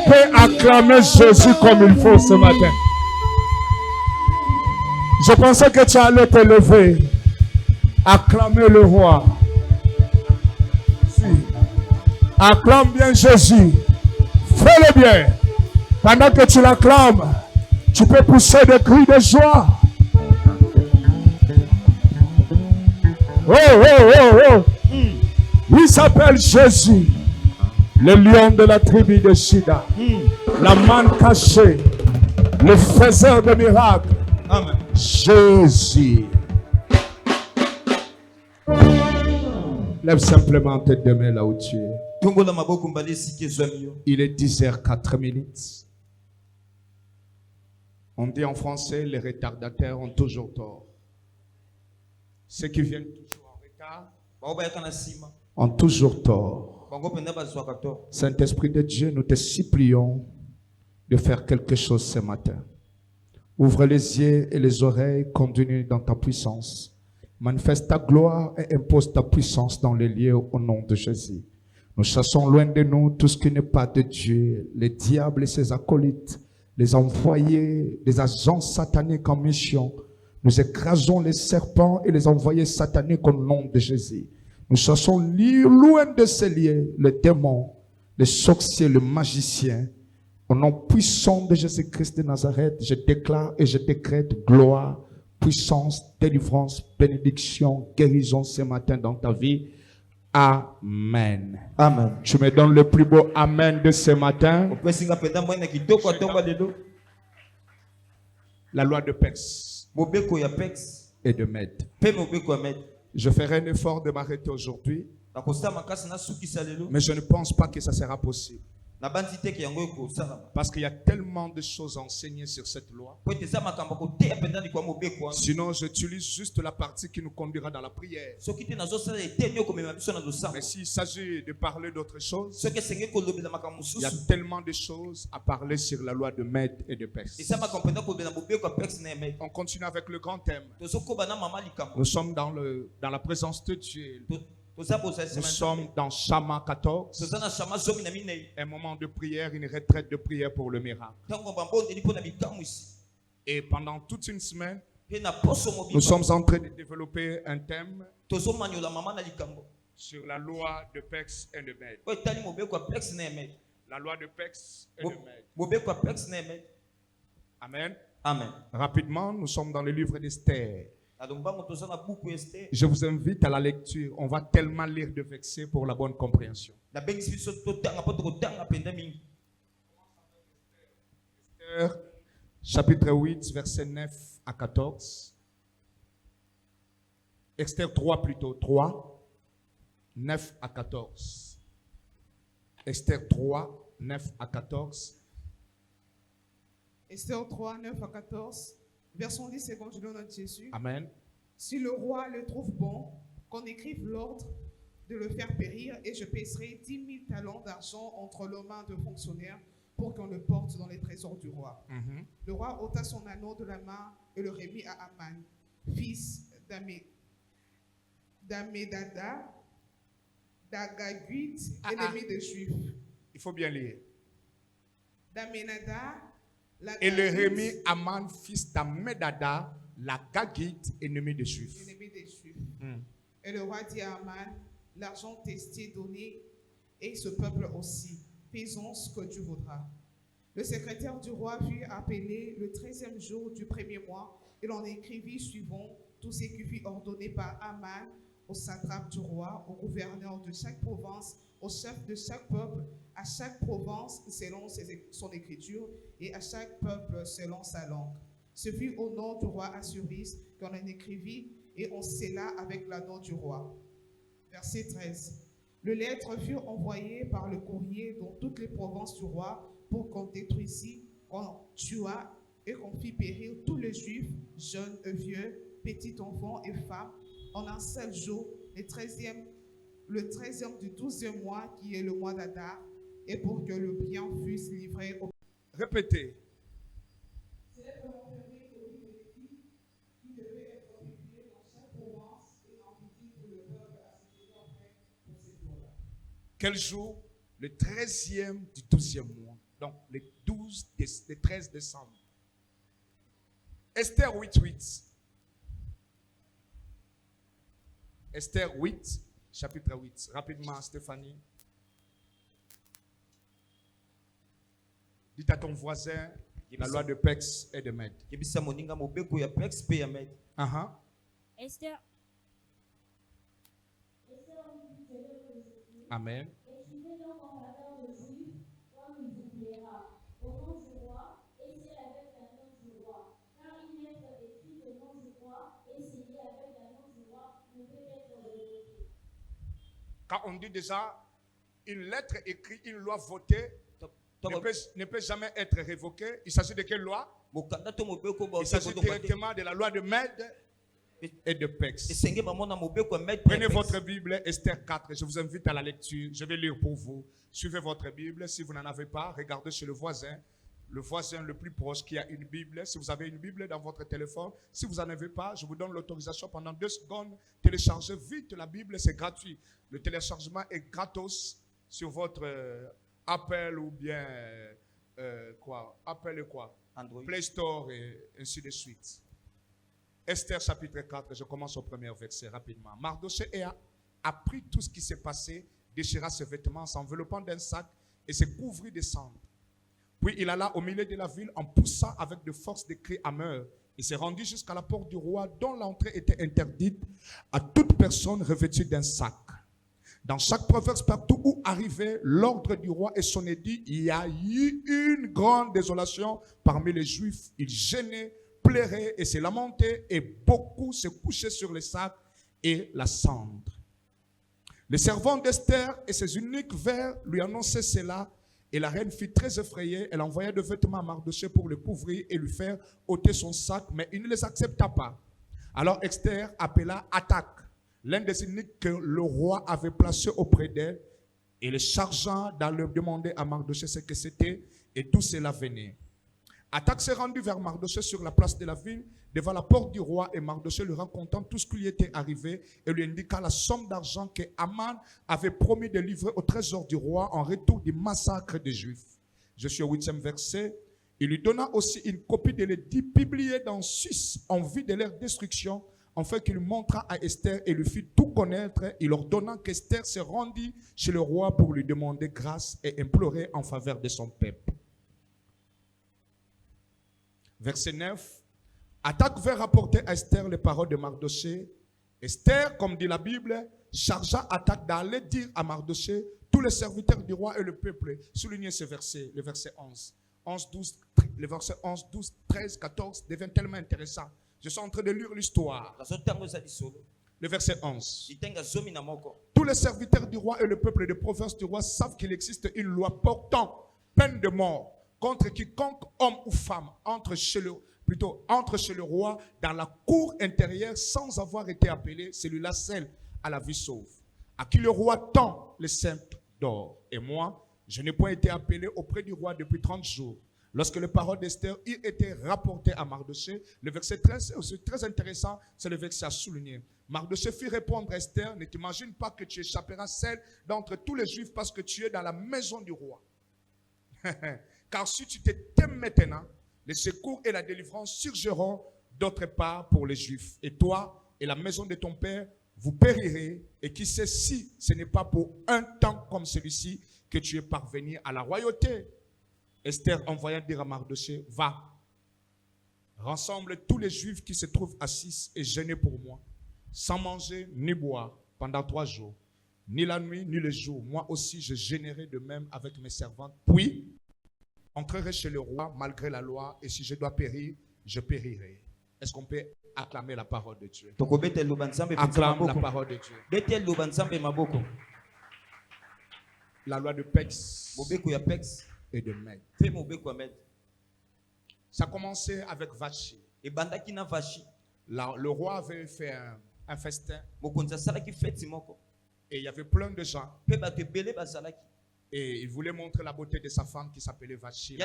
peut acclamer Jésus comme il faut ce matin? Je pensais que tu allais te lever. Acclamer le roi. Si. Acclame bien Jésus. Fais-le bien. Pendant que tu l'acclames, tu peux pousser des cris de joie. Oh, oh, oh, oh. Il s'appelle Jésus, le lion de la tribu de Juda, la manne cachée, le faiseur de miracles. Amen. Jésus. Lève simplement tes deux mains là où tu es. Il est 10h04. On dit en français, les retardataires ont toujours tort. Ceux qui viennent toujours en retard ont toujours tort. Saint-Esprit de Dieu, nous te supplions de faire quelque chose ce matin. Ouvre les yeux et les oreilles, conduis-nous dans ta puissance. Manifeste ta gloire et impose ta puissance dans les lieux au nom de Jésus. Nous chassons loin de nous tout ce qui n'est pas de Dieu, les diables et ses acolytes, les envoyés, les agents sataniques en mission. Nous écrasons les serpents et les envoyés sataniques au nom de Jésus. Nous chassons loin de ces lieux les démons, les sorciers, les magiciens. Au nom puissant de Jésus-Christ de Nazareth, je déclare et je décrète gloire, puissance, délivrance, bénédiction, guérison ce matin dans ta vie. Amen. Amen. Tu me donnes le plus beau Amen de ce matin. La loi de Pex et de Med. Je ferai un effort de m'arrêter aujourd'hui, mais je ne pense pas que ça sera possible. Parce qu'il y a tellement de choses à enseigner sur cette loi. Sinon, j'utilise juste la partie qui nous conduira dans la prière. Mais s'il s'agit de parler d'autre chose, il y a tellement de choses à parler sur la loi de Med et de Pex. On continue avec le grand thème. Nous sommes dans la présence de Dieu. Nous sommes dans Chama 14, un moment de prière, une retraite de prière pour le miracle. Et pendant toute une semaine, nous sommes en train de développer un thème sur la loi de Pex et de Med. La loi de Pex et de Med. Amen. Amen. Rapidement, nous sommes dans le livre d'Esther. Je vous invite à la lecture. On va tellement lire de versets pour la bonne compréhension. Esther, chapitre 8, versets 9 à 14. Esther 3 plutôt. 3, 9 à 14. Esther 3, 9 à 14. Esther 3, 9 à 14. Version 10 secondes, je donne à Jésus. Amen. Si le roi le trouve bon, qu'on écrive l'ordre de le faire périr, et je paierai 10 000 talents d'argent entre les mains de fonctionnaires pour qu'on le porte dans les trésors du roi. Le roi ôta son anneau de la main et le remit à Aman, fils d'Ammédatha, d'Agagite, ennemi des Juifs. Il faut bien lire. D'Ammédatha, et le remit Aman, fils d'Ammédatha, la Gagite, ennemi des Juifs. Et le roi dit à Aman, l'argent t'est donné, et ce peuple aussi. Faisons ce que tu voudras. Le secrétaire du roi fut appelé le 13e jour du premier mois. Il en écrivit suivant tout ce qui fut ordonné par Aman, au satrape du roi, au gouverneur de chaque province, au chef de chaque peuple, à chaque province selon son écriture et à chaque peuple selon sa langue. Ce fut au nom du roi Assuris qu'on en écrivit et on scella avec l'anneau du roi. Verset 13. Les lettres furent envoyées par le courrier dans toutes les provinces du roi pour qu'on détruisît, qu'on tuât et qu'on fit périr tous les Juifs, jeunes et vieux, petits enfants et femmes, en un seul jour, le 13e du 12e mois, qui est le mois d'Adar, et pour que le bien fût livré au... Répétez. Quel jour? Le 13e du 12e mois. Donc, les 13 décembre. Esther 8:8. Esther 8, chapitre 8. Rapidement, Stéphanie. Dites à ton voisin, la loi de Pex et de Med. Esther. Amen. Écrivez donc en faveur de Juifs comme il vous plaira, au nom du roi, et c'est avec la note du roi. Car il est écrit le nom du roi, et c'est avec la note du roi, ne peut être révoqué. Quand on dit déjà une lettre écrite, une loi votée, ne peut jamais être révoquée. Il s'agit de quelle loi? Il s'agit directement de la loi de Med et de Pex. Prenez votre Bible, Esther 4. Je vous invite à la lecture. Je vais lire pour vous. Suivez votre Bible. Si vous n'en avez pas, regardez chez le voisin le plus proche qui a une Bible. Si vous avez une Bible dans votre téléphone, si vous n'en avez pas, je vous donne l'autorisation pendant 2 secondes. Téléchargez vite la Bible, c'est gratuit. Le téléchargement est gratos sur votre Apple ou bien Apple et quoi? Android. Play Store et ainsi de suite. Esther chapitre 4, je commence au premier verset rapidement. Mardochée a appris tout ce qui s'est passé, déchira ses vêtements, s'enveloppant d'un sac et se couvrit de cendres. Puis il alla au milieu de la ville en poussant avec de force des cris à meurtre. Il s'est rendu jusqu'à la porte du roi dont l'entrée était interdite à toute personne revêtue d'un sac. Dans chaque province, partout où arrivait l'ordre du roi et son édit, il y a eu une grande désolation parmi les Juifs. Ils gênaient, pleuraient et se lamentaient, et beaucoup se couchaient sur les sacs et la cendre. Les servants d'Esther et ses eunuques vinrent lui annoncer cela, et la reine fut très effrayée. Elle envoya de vêtements à Mardochée pour le couvrir et lui faire ôter son sac, mais il ne les accepta pas. Alors Esther appela Attaque, l'un des eunuques que le roi avait placé auprès d'elle, et le chargeant d'aller demander à Mardochée ce que c'était et d'où cela venait. Attaque s'est rendu vers Mardochée sur la place de la ville, devant la porte du roi, et Mardochée lui racontant tout ce qui lui était arrivé et lui indiqua la somme d'argent que Haman avait promis de livrer au trésor du roi en retour du massacre des Juifs. Je suis au 8e verset. Il lui donna aussi une copie de l'édit publié dans Suisse en vue de leur destruction, afin qu'il montra à Esther et lui fit tout connaître, il ordonna qu'Esther se rendît chez le roi pour lui demander grâce et implorer en faveur de son peuple. Verset 9. Attaque vint rapporter à Esther les paroles de Mardochée. Esther, comme dit la Bible, chargea Attaque d'aller dire à Mardochée tous les serviteurs du roi et le peuple. Soulignez ce verset, le verset 11. 11, 12, le verset 11, 12, 13, 14 devient tellement intéressant. Je suis en train de lire l'histoire. Le verset 11. Tous les serviteurs du roi et le peuple de province du roi savent qu'il existe une loi portant peine de mort contre quiconque, homme ou femme, entre chez le roi dans la cour intérieure sans avoir été appelé, celui-là seul à la vie sauve. À qui le roi tend le sceptre d'or. Et moi, je n'ai point été appelé auprès du roi depuis 30 jours. Lorsque les paroles d'Esther eurent été rapportées à Mardochée, le verset 13 est aussi très intéressant, c'est le verset à souligner. Mardochée fit répondre à Esther, ne t'imagine pas que tu échapperas seul d'entre tous les Juifs parce que tu es dans la maison du roi. Car si tu te tais maintenant, les secours et la délivrance surgiront d'autre part pour les Juifs. Et toi et la maison de ton père, vous périrez. Et qui sait si ce n'est pas pour un temps comme celui-ci que tu es parvenu à la royauté. Esther envoya dire à Mardochée, va, rassemble tous les Juifs qui se trouvent assis et gênés pour moi, sans manger ni boire pendant 3 jours, ni la nuit ni le jour. Moi aussi je gênerai de même avec mes servantes. Puis, entrerai chez le roi malgré la loi, et si je dois périr, je périrai. Est-ce qu'on peut acclamer la parole de Dieu? Acclame la parole de Dieu. La loi de Pex et de Med. Ça a commencé avec Vachi. Le roi avait fait un festin. Et il y avait plein de gens. Et il voulait montrer la beauté de sa femme qui s'appelait Vachi.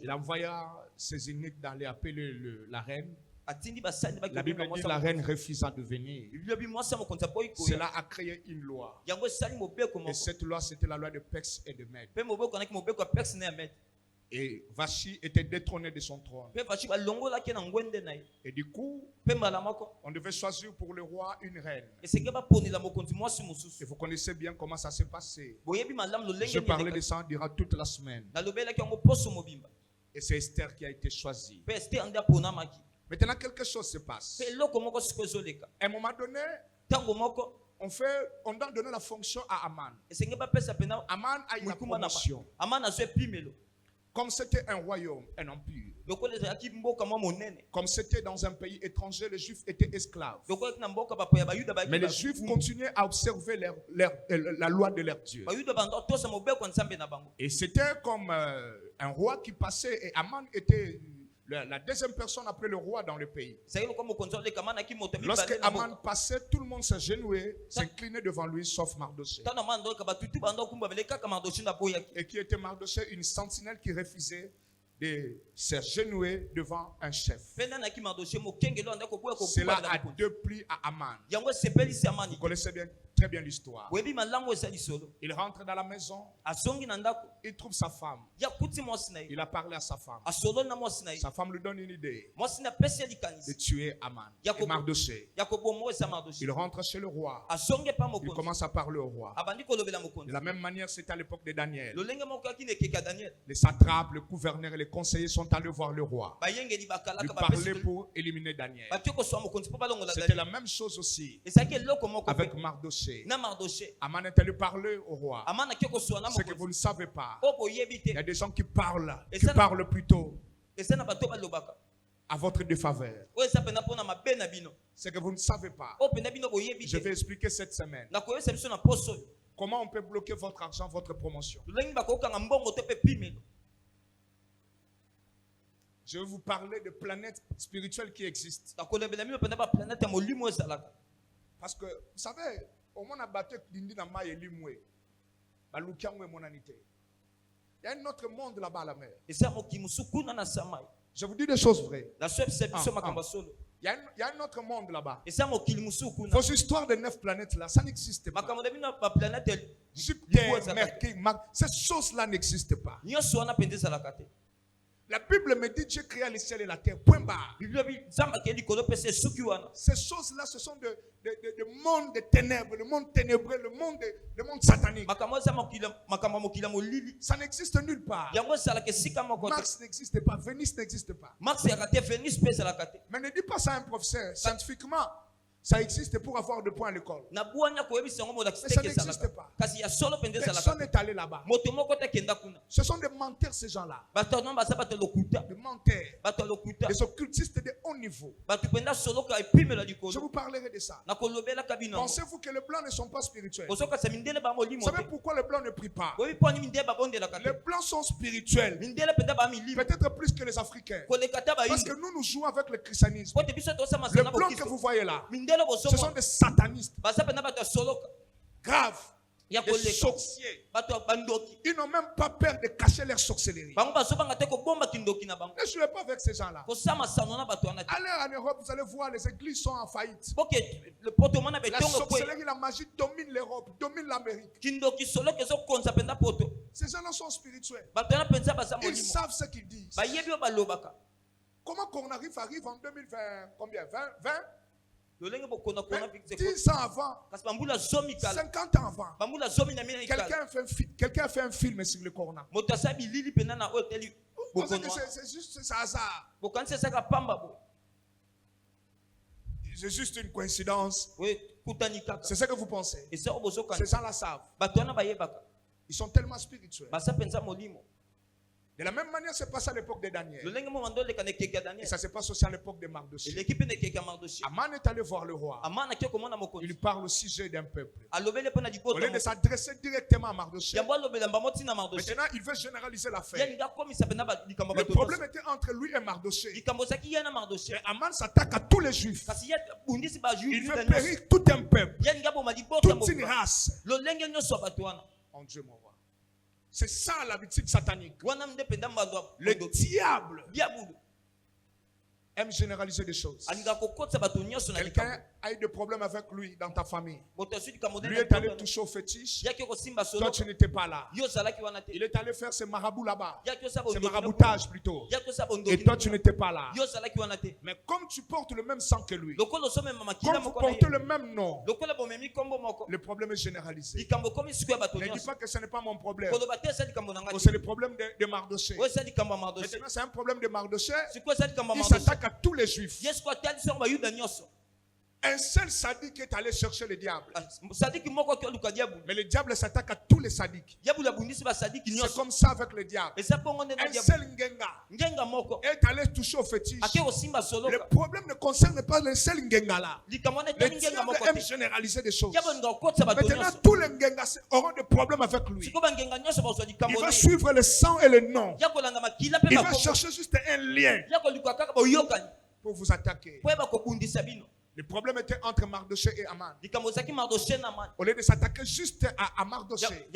Il envoya ses eunuques d'aller appeler la reine La Bible dit la reine refusa de venir. Cela a créé une loi. Et cette loi, c'était la loi de Perse et de Mède. Et Vachi était détrôné de son trône. Et du coup, on devait choisir pour le roi une reine. Et vous connaissez bien comment ça s'est passé. Je parlais de ça durant toute la semaine. Et c'est Esther qui a été choisie. Maintenant, quelque chose se passe. À un moment donné, on doit donner la fonction à Aman. Aman a une promotion. Comme c'était un royaume, un empire. Comme c'était dans un pays étranger, les Juifs étaient esclaves. Mais les Juifs continuaient à observer la loi de leur Dieu. Et c'était comme un roi qui passait et Aman était la deuxième personne après le roi dans le pays. Lorsque Aman passait, tout le monde s'agenouillait, s'inclinait devant lui, sauf Mardochée. Et qui était Mardochée? Une sentinelle qui refusait de s'agenouiller devant un chef. Cela a déplu à Aman. Vous connaissez très bien l'histoire. Il rentre dans la maison. Il trouve sa femme. Il a parlé à sa femme. Sa femme lui donne une idée de tuer Aman et Mardochée. Il rentre chez le roi. Il commence à parler au roi. De la même manière, c'était à l'époque de Daniel. Les satrapes, les gouverneurs et les conseillers sont allés voir le roi. Lui parler pour éliminer Daniel. C'était la même chose aussi avec Mardochée. Aman est allé parler au roi. Ce que vous ne savez pas, il y a des gens qui parlent plutôt à votre défaveur. Ce que vous ne savez pas, je vais expliquer cette semaine. Comment on peut bloquer votre argent, votre promotion. Je vais vous parler de planètes spirituelles qui existent. Parce que, vous savez, au monde a battu Dindinama et Limwe. Il y a un autre monde là-bas à la mer. Je vous dis des choses vraies. Il y a un autre monde là-bas. Vos histoires de 9 planètes là, ça n'existe pas. Jupiter, Mercure, Mars, ces choses-là n'existent pas. La Bible me dit Dieu créa le ciel et la terre. Point barre. Ces choses-là, ce sont de monde de ténèbres, le monde ténébreux, le monde satanique. Ça n'existe nulle part. Mars n'existe pas, Vénus n'existe pas. Mais ne dis pas ça à un professeur. Scientifiquement, ça existe pour avoir des points à l'école. Mais ça n'existe pas. Personne n'est allé là-bas. Ce sont des menteurs, ces gens-là. Des menteurs. Des occultistes de haut niveau. Je vous parlerai de ça. Pensez-vous que les blancs ne sont pas spirituels? Vous savez pourquoi les blancs ne prient pas? Les blancs sont spirituels. Peut-être plus que les Africains. Parce que nous jouons avec le christianisme. Les blancs que vous voyez là, ce sont des satanistes. Graves. Des sorciers. Ils n'ont même pas peur de cacher leur sorcellerie. Ne jouez pas avec ces gens-là. Allez en Europe, vous allez voir, les églises sont en faillite. La sorcellerie, la magie domine l'Europe, domine l'Amérique. Ces gens-là sont spirituels. Ils savent ce qu'ils disent. Comment qu'on arrive en 2020, combien? 20? 10 ans avant, 50 ans avant, quelqu'un a fait un film sur le corona. Vous pensez que c'est juste un hasard? C'est juste une coïncidence. C'est ce que vous pensez. Ces gens-là savent. Ils sont tellement spirituels. De la même manière, c'est passé à l'époque de Daniel. Et ça se passe aussi à l'époque de Mardochée. Aman est allé voir le roi. Il lui parle au sujet d'un peuple. Au lieu de s'adresser directement à Mardochée, maintenant il veut généraliser l'affaire. Le problème était entre lui et Mardochée. Et Aman s'attaque à tous les Juifs. Il veut périr tout un peuple, toute une race. En Dieu, mon roi. C'est ça l'habitude satanique. Le diable aime généraliser des choses. Quelqu'un a eu des problèmes avec lui dans ta famille. Lui est allé toucher au fétiche. Toi, tu n'étais pas là. Il est allé faire ses marabouts là-bas. Ses maraboutage plutôt. Et toi, tu n'étais pas là. Mais comme tu portes le même sang que lui, comme vous portez le même nom, le problème est généralisé. Ne dis pas que ce n'est pas mon problème. C'est le problème de Mardochée. Maintenant, c'est un problème de Mardochée. Il s'attaque à tous les juifs. Un seul sadique est allé chercher le diable. Mais le diable s'attaque à tous les sadiques. C'est comme ça avec le diable. Un seul ngenga est allé toucher au fétiche. Le problème ne concerne pas le seul ngenga là. Le diable aime généraliser des choses. Maintenant, tous les ngengas auront des problèmes avec lui. Il va suivre le sang et le nom. Il va chercher juste un lien pour vous attaquer. Le problème était entre Mardochée et Aman. Au lieu de s'attaquer juste à Mardochée,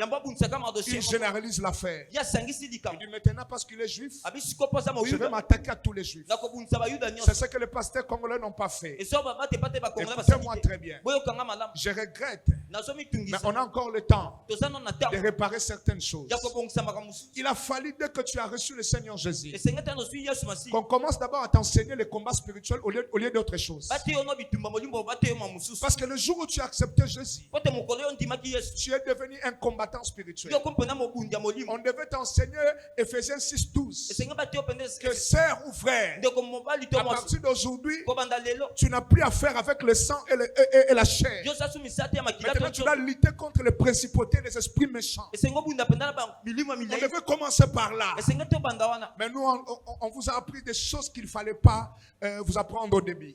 il généralise l'affaire. Il dit maintenant, parce qu'il est juif, je vais m'attaquer à tous les juifs. C'est ce que les pasteurs congolais n'ont pas fait. Écoutez-moi très bien. Je regrette, mais on a encore le temps de réparer certaines choses. Il a fallu, dès que tu as reçu le Seigneur Jésus, qu'on commence d'abord à t'enseigner les combats spirituels au lieu d'autre chose. Parce que le jour où tu as accepté Jésus, tu es devenu un combattant spirituel. On devait t'enseigner Ephésiens 6:12. Que sœur ou frère, à partir d'aujourd'hui, tu n'as plus affaire avec le sang et la chair. Maintenant, tu dois lutter contre les principautés et les esprits méchants. On devait commencer par là. Mais nous, on vous a appris des choses qu'il ne fallait pas vous apprendre au début.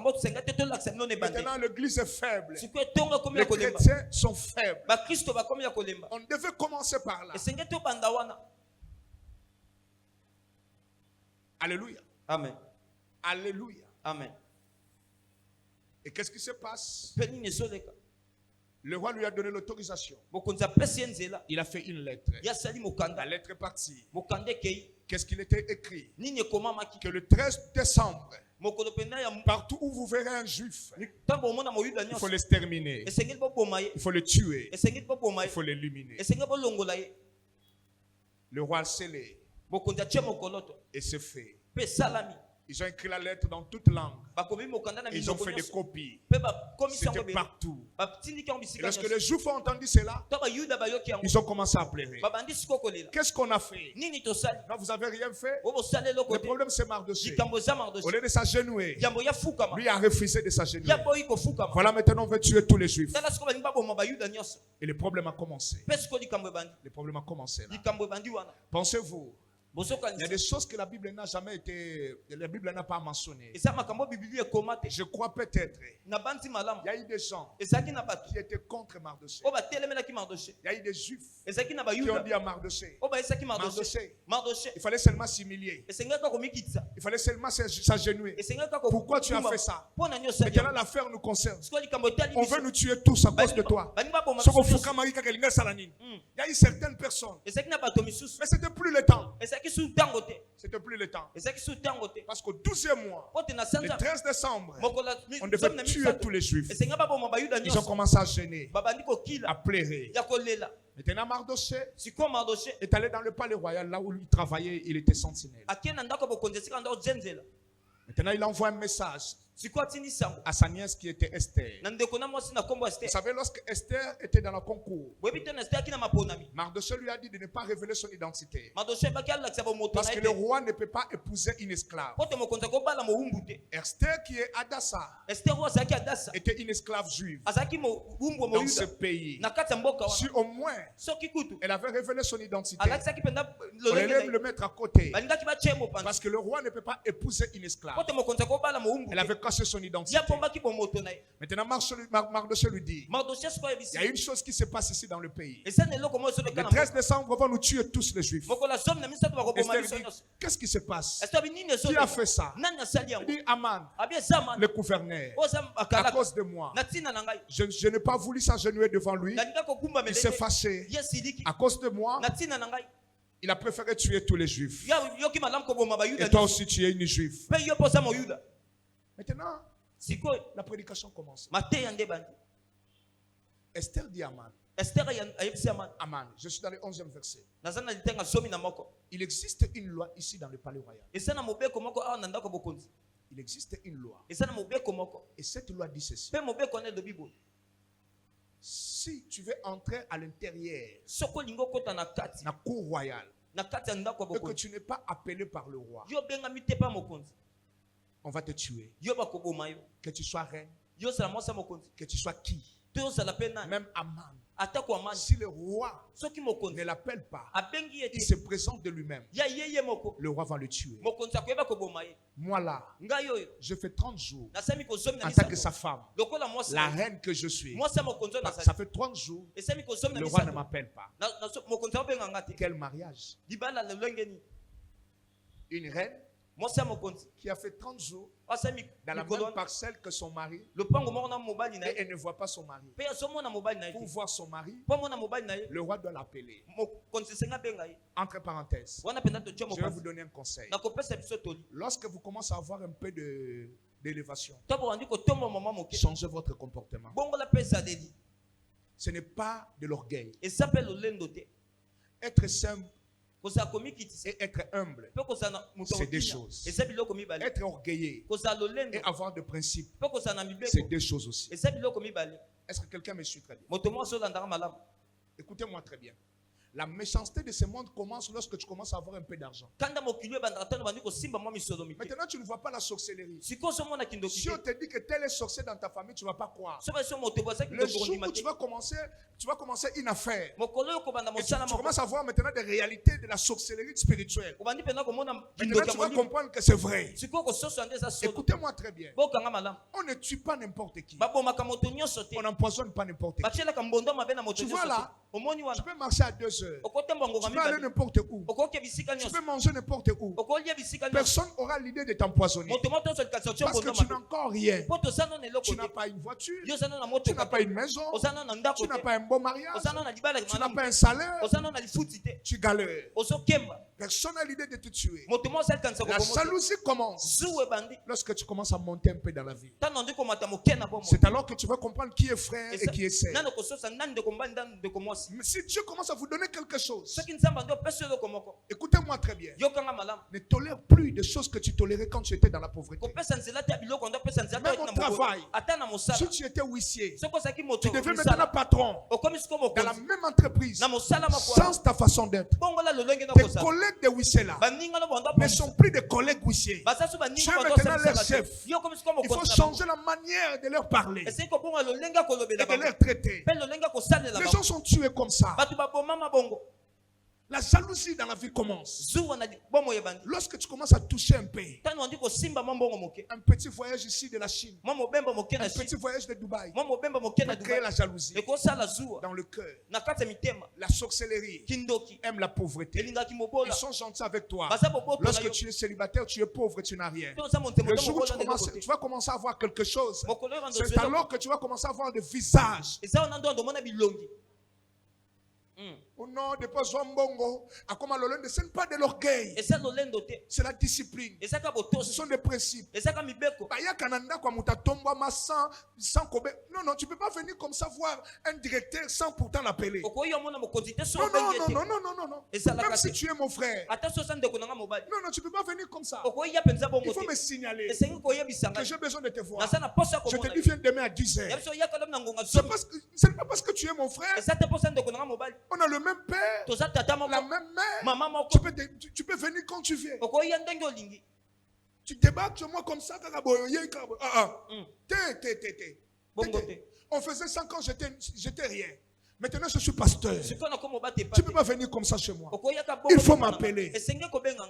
Maintenant, l'église est faible. Les chrétiens sont faibles. On devait commencer par là. Alléluia. Amen. Alléluia. Amen. Et qu'est-ce qui se passe? Le roi lui a donné l'autorisation. Il a fait une lettre. La lettre est partie. Qu'est-ce qu'il était écrit? Que le 13 décembre, partout où vous verrez un juif, il faut l'exterminer. Il faut le tuer. Il faut l'éliminer. Le roi a scellé. Et c'est fait. Ils ont écrit la lettre dans toute langue. Ils ont fait des copies. C'était partout. Et lorsque les Juifs ont entendu cela, ils ont commencé à pleurer. Qu'est-ce qu'on a fait? Non, vous n'avez rien fait. Le problème, c'est Mardochée. Au lieu de s'agenouiller, lui a refusé de s'agenouiller. Voilà, maintenant on veut tuer tous les Juifs. Et le problème a commencé. Le problème a commencé là. Pensez-vous? Il y a des choses que la Bible n'a jamais été, la Bible n'a pas mentionné. Je crois peut-être. Il y a eu des gens qui étaient contre Mardochée. Il y a eu des Juifs qui ont dit à Mardochée, il fallait seulement s'humilier. Il fallait seulement s'agenouiller. Pourquoi tu as fait ça? Maintenant l'affaire nous concerne. On veut nous tuer tous à cause de toi. Il y a eu certaines personnes. Mais c'était plus le temps. C'était plus le temps. Parce qu'au 12e mois, le 13 décembre, on devait tuer tous les Juifs. Ils ont commencé à gêner, à pleurer. Maintenant, Mardochée est allé dans le palais royal, là où il travaillait, il était sentinelle. Maintenant, il envoie un message à sa nièce qui était Esther. Vous savez, lorsque Esther était dans le concours, Mardochée lui a dit de ne pas révéler son identité. Parce que le roi ne peut pas épouser une esclave. Esther qui est Adassa était une esclave juive dans ce pays. Si au moins elle avait révélé son identité, on allait le mettre à côté. Parce que le roi ne peut pas épouser une esclave. Elle avait caché son identité. Maintenant, Mardochée lui dit, il y a une chose qui se passe ici dans le pays. Le 13 décembre, on va nous tuer tous les Juifs. Esther dit, qu'est-ce qui se passe? Qui a fait ça? Il dit, Aman, le gouverneur, à cause de moi. Je n'ai pas voulu s'agenouiller devant lui. Il s'est fâché à cause de moi. Il a préféré tuer tous les juifs. Et Et toi aussi, tu es une juive. Maintenant, la prédication commence. Esther dit à Aman. Aman, je suis dans le 11e verset. Il existe une loi ici dans le palais royal. Il existe une loi. Et cette loi dit ceci. Si tu veux entrer à l'intérieur, la cour royale, et que tu n'es pas appelé par le roi, on va te tuer. Que tu sois reine, que tu sois qui, même Aman. Si le roi ne l'appelle pas, il se présente de lui-même. Le roi va le tuer. Moi là, je fais 30 jours en tant que sa femme, la reine que je suis. Ça fait 30 jours, le roi ne m'appelle pas. Quel mariage? Une reine qui a fait 30 jours dans la même parcelle que son mari, et elle ne voit pas son mari. Pour voir son mari, le roi doit l'appeler. Entre parenthèses, je vais vous donner un conseil. Lorsque vous commencez à avoir un peu d'élévation, changez votre comportement. Ce n'est pas de l'orgueil. Être simple et être humble, c'est deux choses. Être orgueilleux et avoir de principes, c'est deux choses aussi. Est-ce que quelqu'un me suit très bien? Écoutez-moi très bien. La méchanceté de ce monde commence lorsque tu commences à avoir un peu d'argent. Maintenant, tu ne vois pas la sorcellerie. Si on te dit que tel est sorcier dans ta famille, tu ne vas pas croire. Le jour où tu vas commencer une affaire, et tu commences à voir maintenant des réalités de la sorcellerie spirituelle. Maintenant, tu vas comprendre que c'est vrai. Écoutez-moi très bien. On ne tue pas n'importe qui. On n'empoisonne pas n'importe qui. Tu vois là, tu peux marcher à 2 heures. Tu peux aller n'importe où. Tu peux manger n'importe où. Personne n'aura l'idée de t'empoisonner. Parce que tu n'as encore rien. Tu n'as pas une voiture. Tu n'as pas une maison. Tu n'as pas un bon mariage. Tu n'as pas un salaire. Tu galères. Personne n'a l'idée de te tuer. La jalousie commence lorsque tu commences à monter un peu dans la vie. C'est alors que tu vas comprendre qui est frère et qui est sœur. Mais si Dieu commence à vous donner quelque chose, écoutez-moi très bien. Ne tolère plus de choses que tu tolérais quand tu étais dans la pauvreté. Même au travail, si tu étais huissier, tu deviens maintenant patron dans la même entreprise, sans ta façon d'être. Tes collègues de huissiers là ne sont plus des collègues huissiers. Tu es maintenant leur chef. Il faut changer la manière de leur parler et de leur traiter. Les gens sont tués comme ça. La jalousie dans la vie commence lorsque tu commences à toucher un peu. Un petit voyage ici de la Chine, un petit voyage de Dubaï, va créer la jalousie dans le cœur. La sorcellerie aime la pauvreté. Ils sont gentils avec toi. Lorsque tu es célibataire, tu es pauvre et tu n'as rien. Le jour où tu vas commencer à avoir quelque chose, c'est alors que tu vas commencer à avoir des visages. Au nom de Bongo, ce n'est pas de l'orgueil, c'est la discipline, ce sont des principes. Non, tu ne peux pas venir comme ça voir un directeur sans pourtant l'appeler. Non. Même si tu es mon frère, non, tu ne peux pas venir comme ça. Il faut me signaler que j'ai besoin de te voir. Je te dis, viens demain à 10h. Ce n'est pas parce que tu es mon frère. On a le même père, la même mère. Tu peux venir quand tu viens. Tu débarques sur moi comme ça. On faisait 5 ans, j'étais rien. Maintenant, je suis pasteur. Tu ne peux pas venir comme ça chez moi. Il faut m'appeler.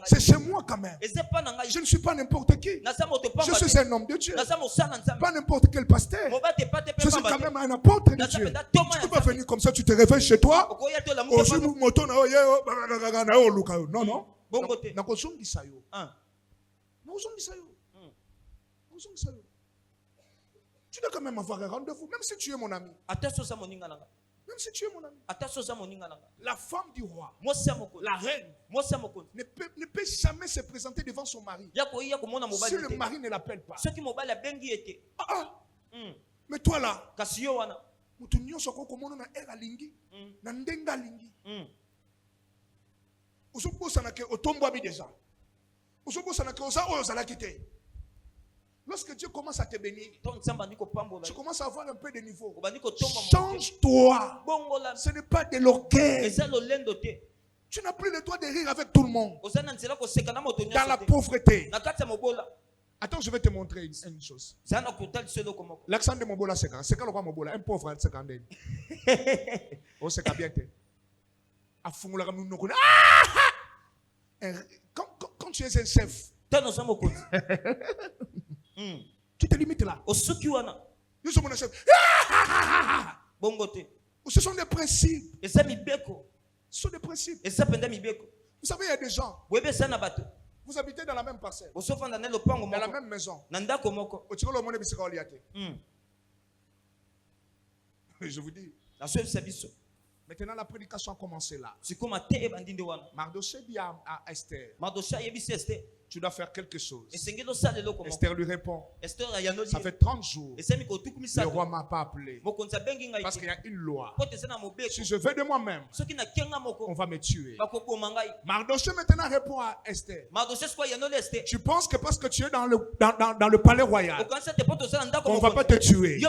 C'est chez moi quand même. Je ne suis pas n'importe qui. Je suis un homme de Dieu. Pas n'importe quel pasteur. Je suis quand même un apôtre de Dieu. Tu ne peux pas venir comme ça, tu te réveilles chez toi. Non. Tu dois quand même avoir un rendez-vous, même si tu es mon ami. Même si tu es mon ami. Atasoza moninga nanga. La femme du roi, Mosia moko. la reine, Mosia moko. ne peut jamais se présenter devant son mari. Ya ko mona Si mobali. le mari ne l'appelle pas. Soki mobali abengi ete. Mais toi là, Kasi yo wana. mutu nyonso komona na era lingi, na ndenga lingi. Ozobosa na ke otombo abi déjà. Ozobosa na ke oza oyo zalaki te. Lorsque Dieu commence à te bénir, tu commences à avoir un peu de niveau. Change-toi. Ce n'est pas de l'orgueil. Tu n'as plus le droit de rire avec tout le monde. Dans la pauvreté. Attends, je vais te montrer une chose. L'accent de Mobola, c'est quand? C'est quand le roi Mobola? Un pauvre, c'est quand? Oh, c'est quand bien. Quand tu es un chef, tu te limites là. Nous sommes un chef. Ce sont des principes. Ce sont des principes. Vous savez, il y a des gens. Vous habitez dans la même parcelle. Dans la même maison. Je vous dis. Maintenant, la prédication a commencé là. Mardochée dit à Esther, tu dois faire quelque chose. Esther lui répond, ça fait 30 jours, le roi ne m'a pas appelé. Parce qu'il y a une loi. Si je vais de moi-même, on va me tuer. Mardochée maintenant répond à Esther, tu penses que parce que tu es dans le palais royal, on ne va pas te tuer.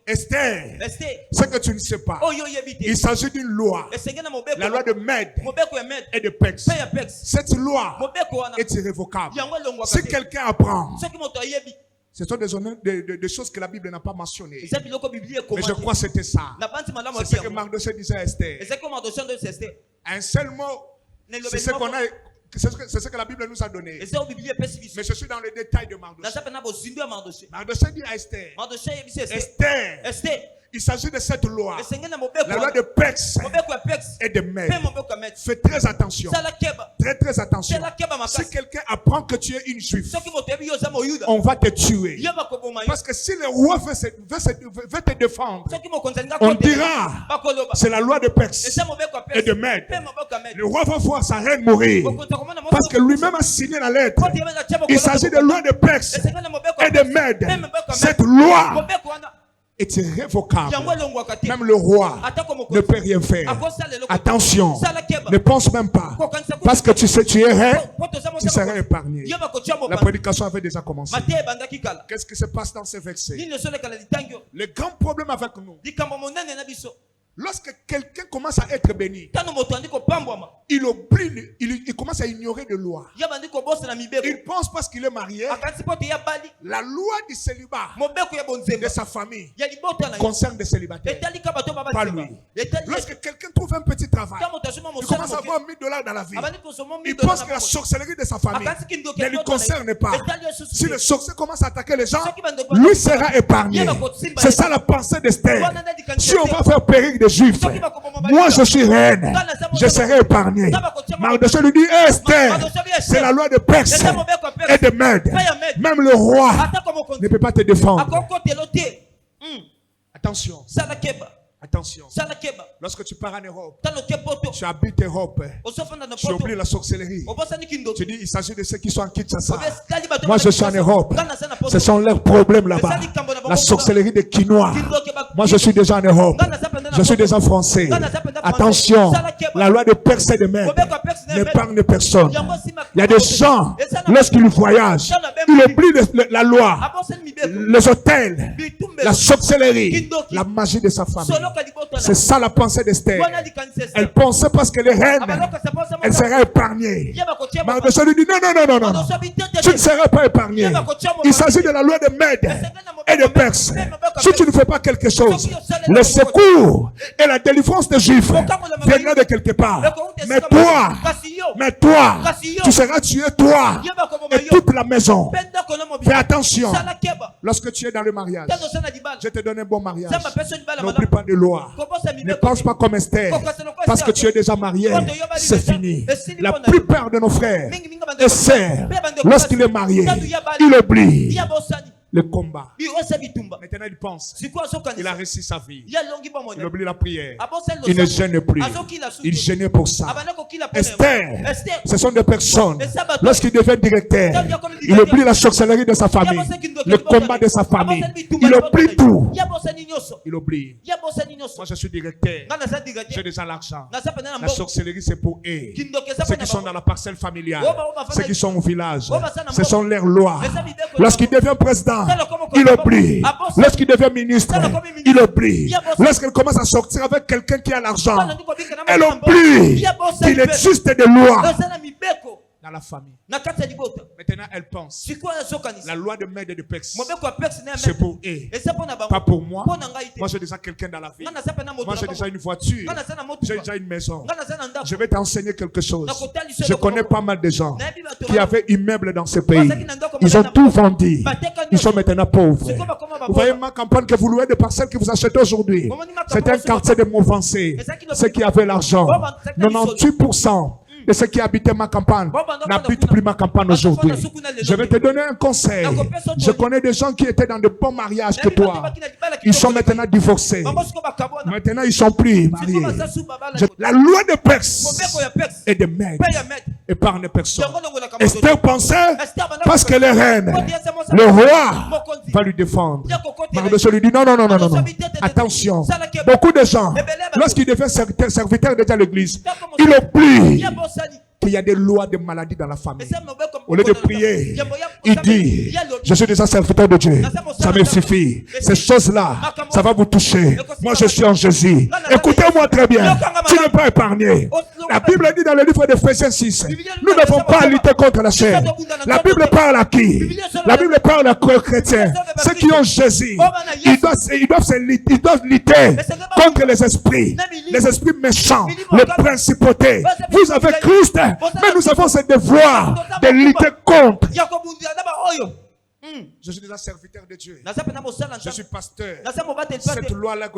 Esther, ce que tu ne sais pas, il s'agit d'une loi, la loi de Mède et de Perse. Cette loi est irrévocable. Si quelqu'un apprend, ce sont des choses que la Bible n'a pas mentionnées. Mais je crois que c'était ça. C'est ce que Mardochée disait à Esther. Un seul mot, c'est ce qu'on a. C'est ce que la Bible nous a donné. Mais je suis dans le détail de Mardochée. Mardochée dit à Esther, Esther, il s'agit de cette loi, la loi de Perse et de Mède. Fais très attention. Très très attention. Si quelqu'un apprend que tu es une juive, on va te tuer. Parce que si le roi veut te défendre, on dira, c'est la loi de Perse et de Mède. Le roi va voir sa reine mourir. Parce que lui-même a signé la lettre. Il s'agit de la loi de Perse et de Mède. Cette loi est irrévocable. Même le roi ne peut rien faire. Attention, ne pense même pas. Parce que tu sais, tu es reine, tu seras épargné. La prédication avait déjà commencé. Qu'est-ce qui se passe dans ces versets? Le grand problème avec nous, lorsque quelqu'un commence à être béni, il oublie, il commence à ignorer de loi. Il pense parce qu'il est marié, la loi du célibat de sa famille concerne des célibataires, pas lui. Lorsque quelqu'un trouve un petit travail, il commence à avoir $1000 dans la vie. Il pense que la sorcellerie de sa famille ne lui concerne pas. Si le sorcier commence à attaquer les gens, lui sera épargné. C'est ça la pensée d'Esther. Si on va faire périr des Juifs, moi je suis reine, je serai épargné. Mardochée lui dit, Esther, c'est la loi de Perse et de Mède. Même le roi ne peut pas te défendre. Attention. Attention. Lorsque tu pars en Europe, tu habites Europe, tu oublies la sorcellerie. Tu dis, il s'agit de ceux qui sont en Kinshasa. Moi, je suis en Europe. Ce sont leurs problèmes là-bas. La sorcellerie des Quinois. Moi, je suis déjà en Europe. Je suis déjà français. Attention, la loi de Perse et de Mède n'épargne personne. Il y a des gens, lorsqu'ils voyagent, ils oublient la loi, les hôtels, la sorcellerie, la magie de sa famille. C'est ça la pensée d'Esther. Elle pensait parce qu'elle est reine, elle serait épargnée. Mardochée lui dit non. Tu ne seras pas épargné. Il s'agit de la loi de Mède et de Perse. Si tu ne fais pas quelque chose, le secours et la délivrance des Juifs viendra de quelque part. Mais toi, tu seras tué, toi et toute la maison. Fais attention. Lorsque tu es dans le mariage, je te donne un bon mariage. N'oublie pas de loi. Ne pense pas comme Esther. Parce que tu es déjà marié, c'est fini. La plupart de nos frères et sœurs, lorsqu'il est marié, il oublie. le combat. biyosa bitumba Maintenant, il pense. sikoyo Il a azokanisa réussi sa vie. yalongi Il bomona oublie la prière. aboseli Il ne gêne plus. azokila Il gênait pour ça. abanda kokila pona Esther, Esther ce sont des personnes. Et ça, bah, Lorsqu'il devient directeur, Quand il a comme il directeur, oublie la sorcellerie de sa famille, le combat de sa famille. Il oublie tout. yabosani nyonso Il oublie. yabosani nyonso Moi, je suis directeur. nga naza J'ai directeur déjà l'argent. naza pena na La mbongo sorcellerie, c'est pour eux. kindoki eza Ceux pena qui sont dans la parcelle familiale, Oba, ceux qui sont au village, Oba, ça, ce sont leurs lois. Mais ça, Bibé, Lorsqu'il devient président, Ça, le comment- il oublie. Ah, bon, ça- Lorsqu'il devient ministre, Ça, le comment ministre. il oublie. Ya, bon, ça- Lorsqu'il commence à sortir avec quelqu'un qui a l'argent, Bana ndiko bika na elle mambo. oublie Ya, bon, ça, qu'il Bibé. existe des lois eza na mibeko dans la famille. na kati ya libota Maintenant, elle pense. sikoyo La azokanisa loi de mère et de Pex, mobeko ya pexe na ya c'est meme. pour eux. eza mpo na Pas bango pour moi. mpo na ngai te Moi, j'ai déjà quelqu'un dans la vie. nga naza pena moto Moi, na j'ai bango. déjà une voiture. nga naza na J'ai motuka déjà une maison. nga naza na ndako Je vais t'enseigner quelque chose. Nakota liso Je eloko connais moko. pas mal de gens Nayebi bato qui bana- avaient immeubles dans ce pays. Bazaki na ndako Ils ont monene tout na- vendu. Bateka Ils sont nyonso. maintenant pauvres. C'est quoi, comment Vous voyez ma campagne que vous louez de parcelles que vous achetez aujourd'hui. C'est un quartier de Montvancé. Ceux qui avaient l'argent. 98% de ceux qui habitaient ma campagne n'habitent plus ma campagne aujourd'hui. Je vais te donner un conseil. Je connais des gens qui étaient dans de bons mariages que toi. Ils sont maintenant divorcés. bango siko bakabwana Maintenant, ils sont plus mariés. siko basasu babala La loi de Perse mobeko ya pexe est de maître pe ya maître épargne personne. yango longola kama Esther pensait Esther bana- parce qu'elle est reine, le roi va lui défendre. Mardochée lui dit non, non, non, non, non, non. Attention, beaucoup de gens, lorsqu'ils deviennent serviteurs déjà de l'église, ils oublie yabosani qu'il y a des lois de maladie dans la famille. eza mobeko Au lieu de prier, il dit, je suis déjà serviteur de Dieu, ça me suffit. Ces choses-là, ça va vous toucher. Moi, je suis en Jésus. Écoutez-moi très bien, tu n'es pas épargné. La Bible dit dans le livre d'Éphésiens 6, nous ne devons pas lutter contre la chair. La Bible parle à qui? La Bible parle aux chrétiens. Ceux qui ont Jésus, ils doivent lutter contre les esprits méchants, les principautés. Vous avez Christ, mais nous avons ce devoir de lutter contre. ya kobundila na baoyo Je suis déjà serviteur de Dieu. naza pena mosala Je suis pasteur. naza mobate Cette pate loi-là,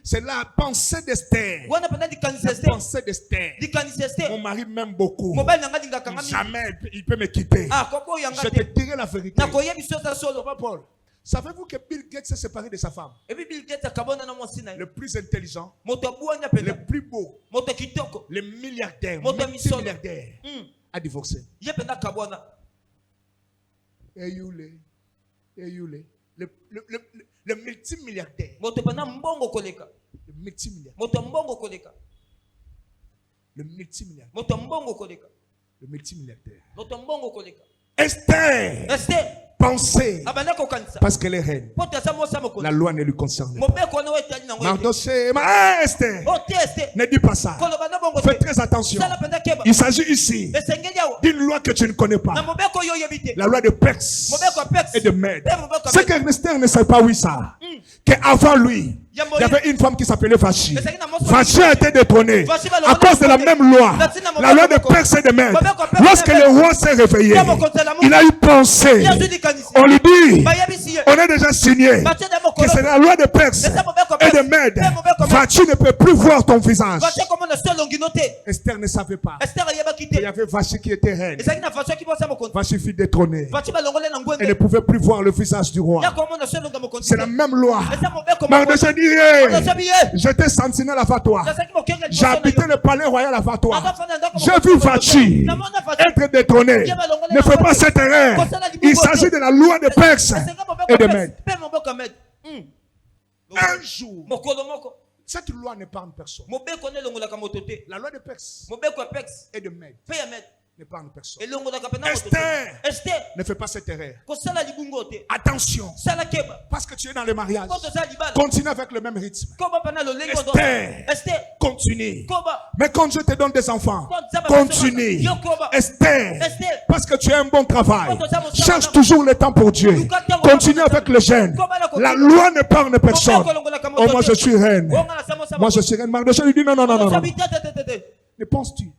c'est la pensée d'Esther. wana pena dikanisa La este pensée d'Esther. dikanisa este Mon mari m'aime beaucoup. mobali nanga lingaka nga mingi Jamais il peut me quitter. ah koko yanga Je te te dirai la vérité. nakoyebi so eza solo Papa Paul, savez-vous que Bill Gates s'est séparé de sa femme? ebi Bill Gates akabona na mwasi na ye Le plus intelligent, moto abwanya le pena plus beau, moto kitoko le milliardaire, Moto misolo. multimilliardaire, a divorcé. ye pena akabwana Et le multimilliardaire. moto pena mbongo koleka Le multimilliardaire. moto mbongo koleka Le multimilliardaire. moto mbongo koleka Le multimilliardaire. moto mbongo koleka Esther este pensait abanda kokanisa parce qu'elle est reine. po te aza mwasi La mokolo loi ne lui concerne pas. mobeko wana oetali nango ete Mardochée, Esther, o te este ne dis pas ça. koloba na bongo Fais te très attention. sala pena keba Il s'agit ici esengeli awa d'une loi que tu ne connais na pas. mobeko oyo oyebi te La loi de Perse mobeko ya pexe et de Mède. pe mobeko ya Ce Mède. que Esther ne sait pas, oui, ça. Qu'avant lui, il y avait une femme qui s'appelait Vachi. Vachi a été détrônée à cause de la même loi. La loi de Perse et de Mède. Lorsque le roi s'est réveillé, il a eu pensé. yazwi likanisi On lui dit, bayebisi ye on a déjà signé batie na que c'est mokolo la loi de Perse et de Mède. Vachi ne peut plus voir ton visage. batie komona so elongino te Esther ne savait pas. ester ayebaki Il y te avait Vachi qui était reine. ezalaki na faso akibosa mokonzi Vachi fut détrônée. batie balongole na Elle ne ngwenge pouvait plus voir le visage du roi. ya komona so elonga mokonzi C'est la même loi. eza mobeko Mardochée dit, hey, ozobi ye j'étais sentinelle avant toi. nazalaki mokenge J'ai liboso na habité yo le palais royal avant toi. nazafanda ndako J'ai mokonzi vu na Vachi namona faso être détrôné. Ne fais pas cette erreur. Il s'agit de la loi de Perse et de Mède. pe mobeko ya Mède Un jour, mokolo moko cette loi n'épargne personne. mobeko wana elongolaka moto te La loi de Perse mobeko ya pexe et de Mède pe ya Mède n'épargne personne. elongolaka pena moto te Esther, ester ne fais pas cette erreur. kosala libungo te Attention, sala keba parce que tu es dans le mariage. po toza libala Continue avec le même rythme. koba pana lolenge ozo Esther, ester continue. koba Mais quand Dieu te donne des enfants, continue. Esther, Esther parce que tu as un bon travail. Cherche toujours le temps pour Dieu. Continue avec le jeûne. La loi n'épargne personne. Oh, moi je suis reine. Moi je suis reine. Mardochée lui dit non, non, non, non, non. Ozobi te te te te te Ne penses-tu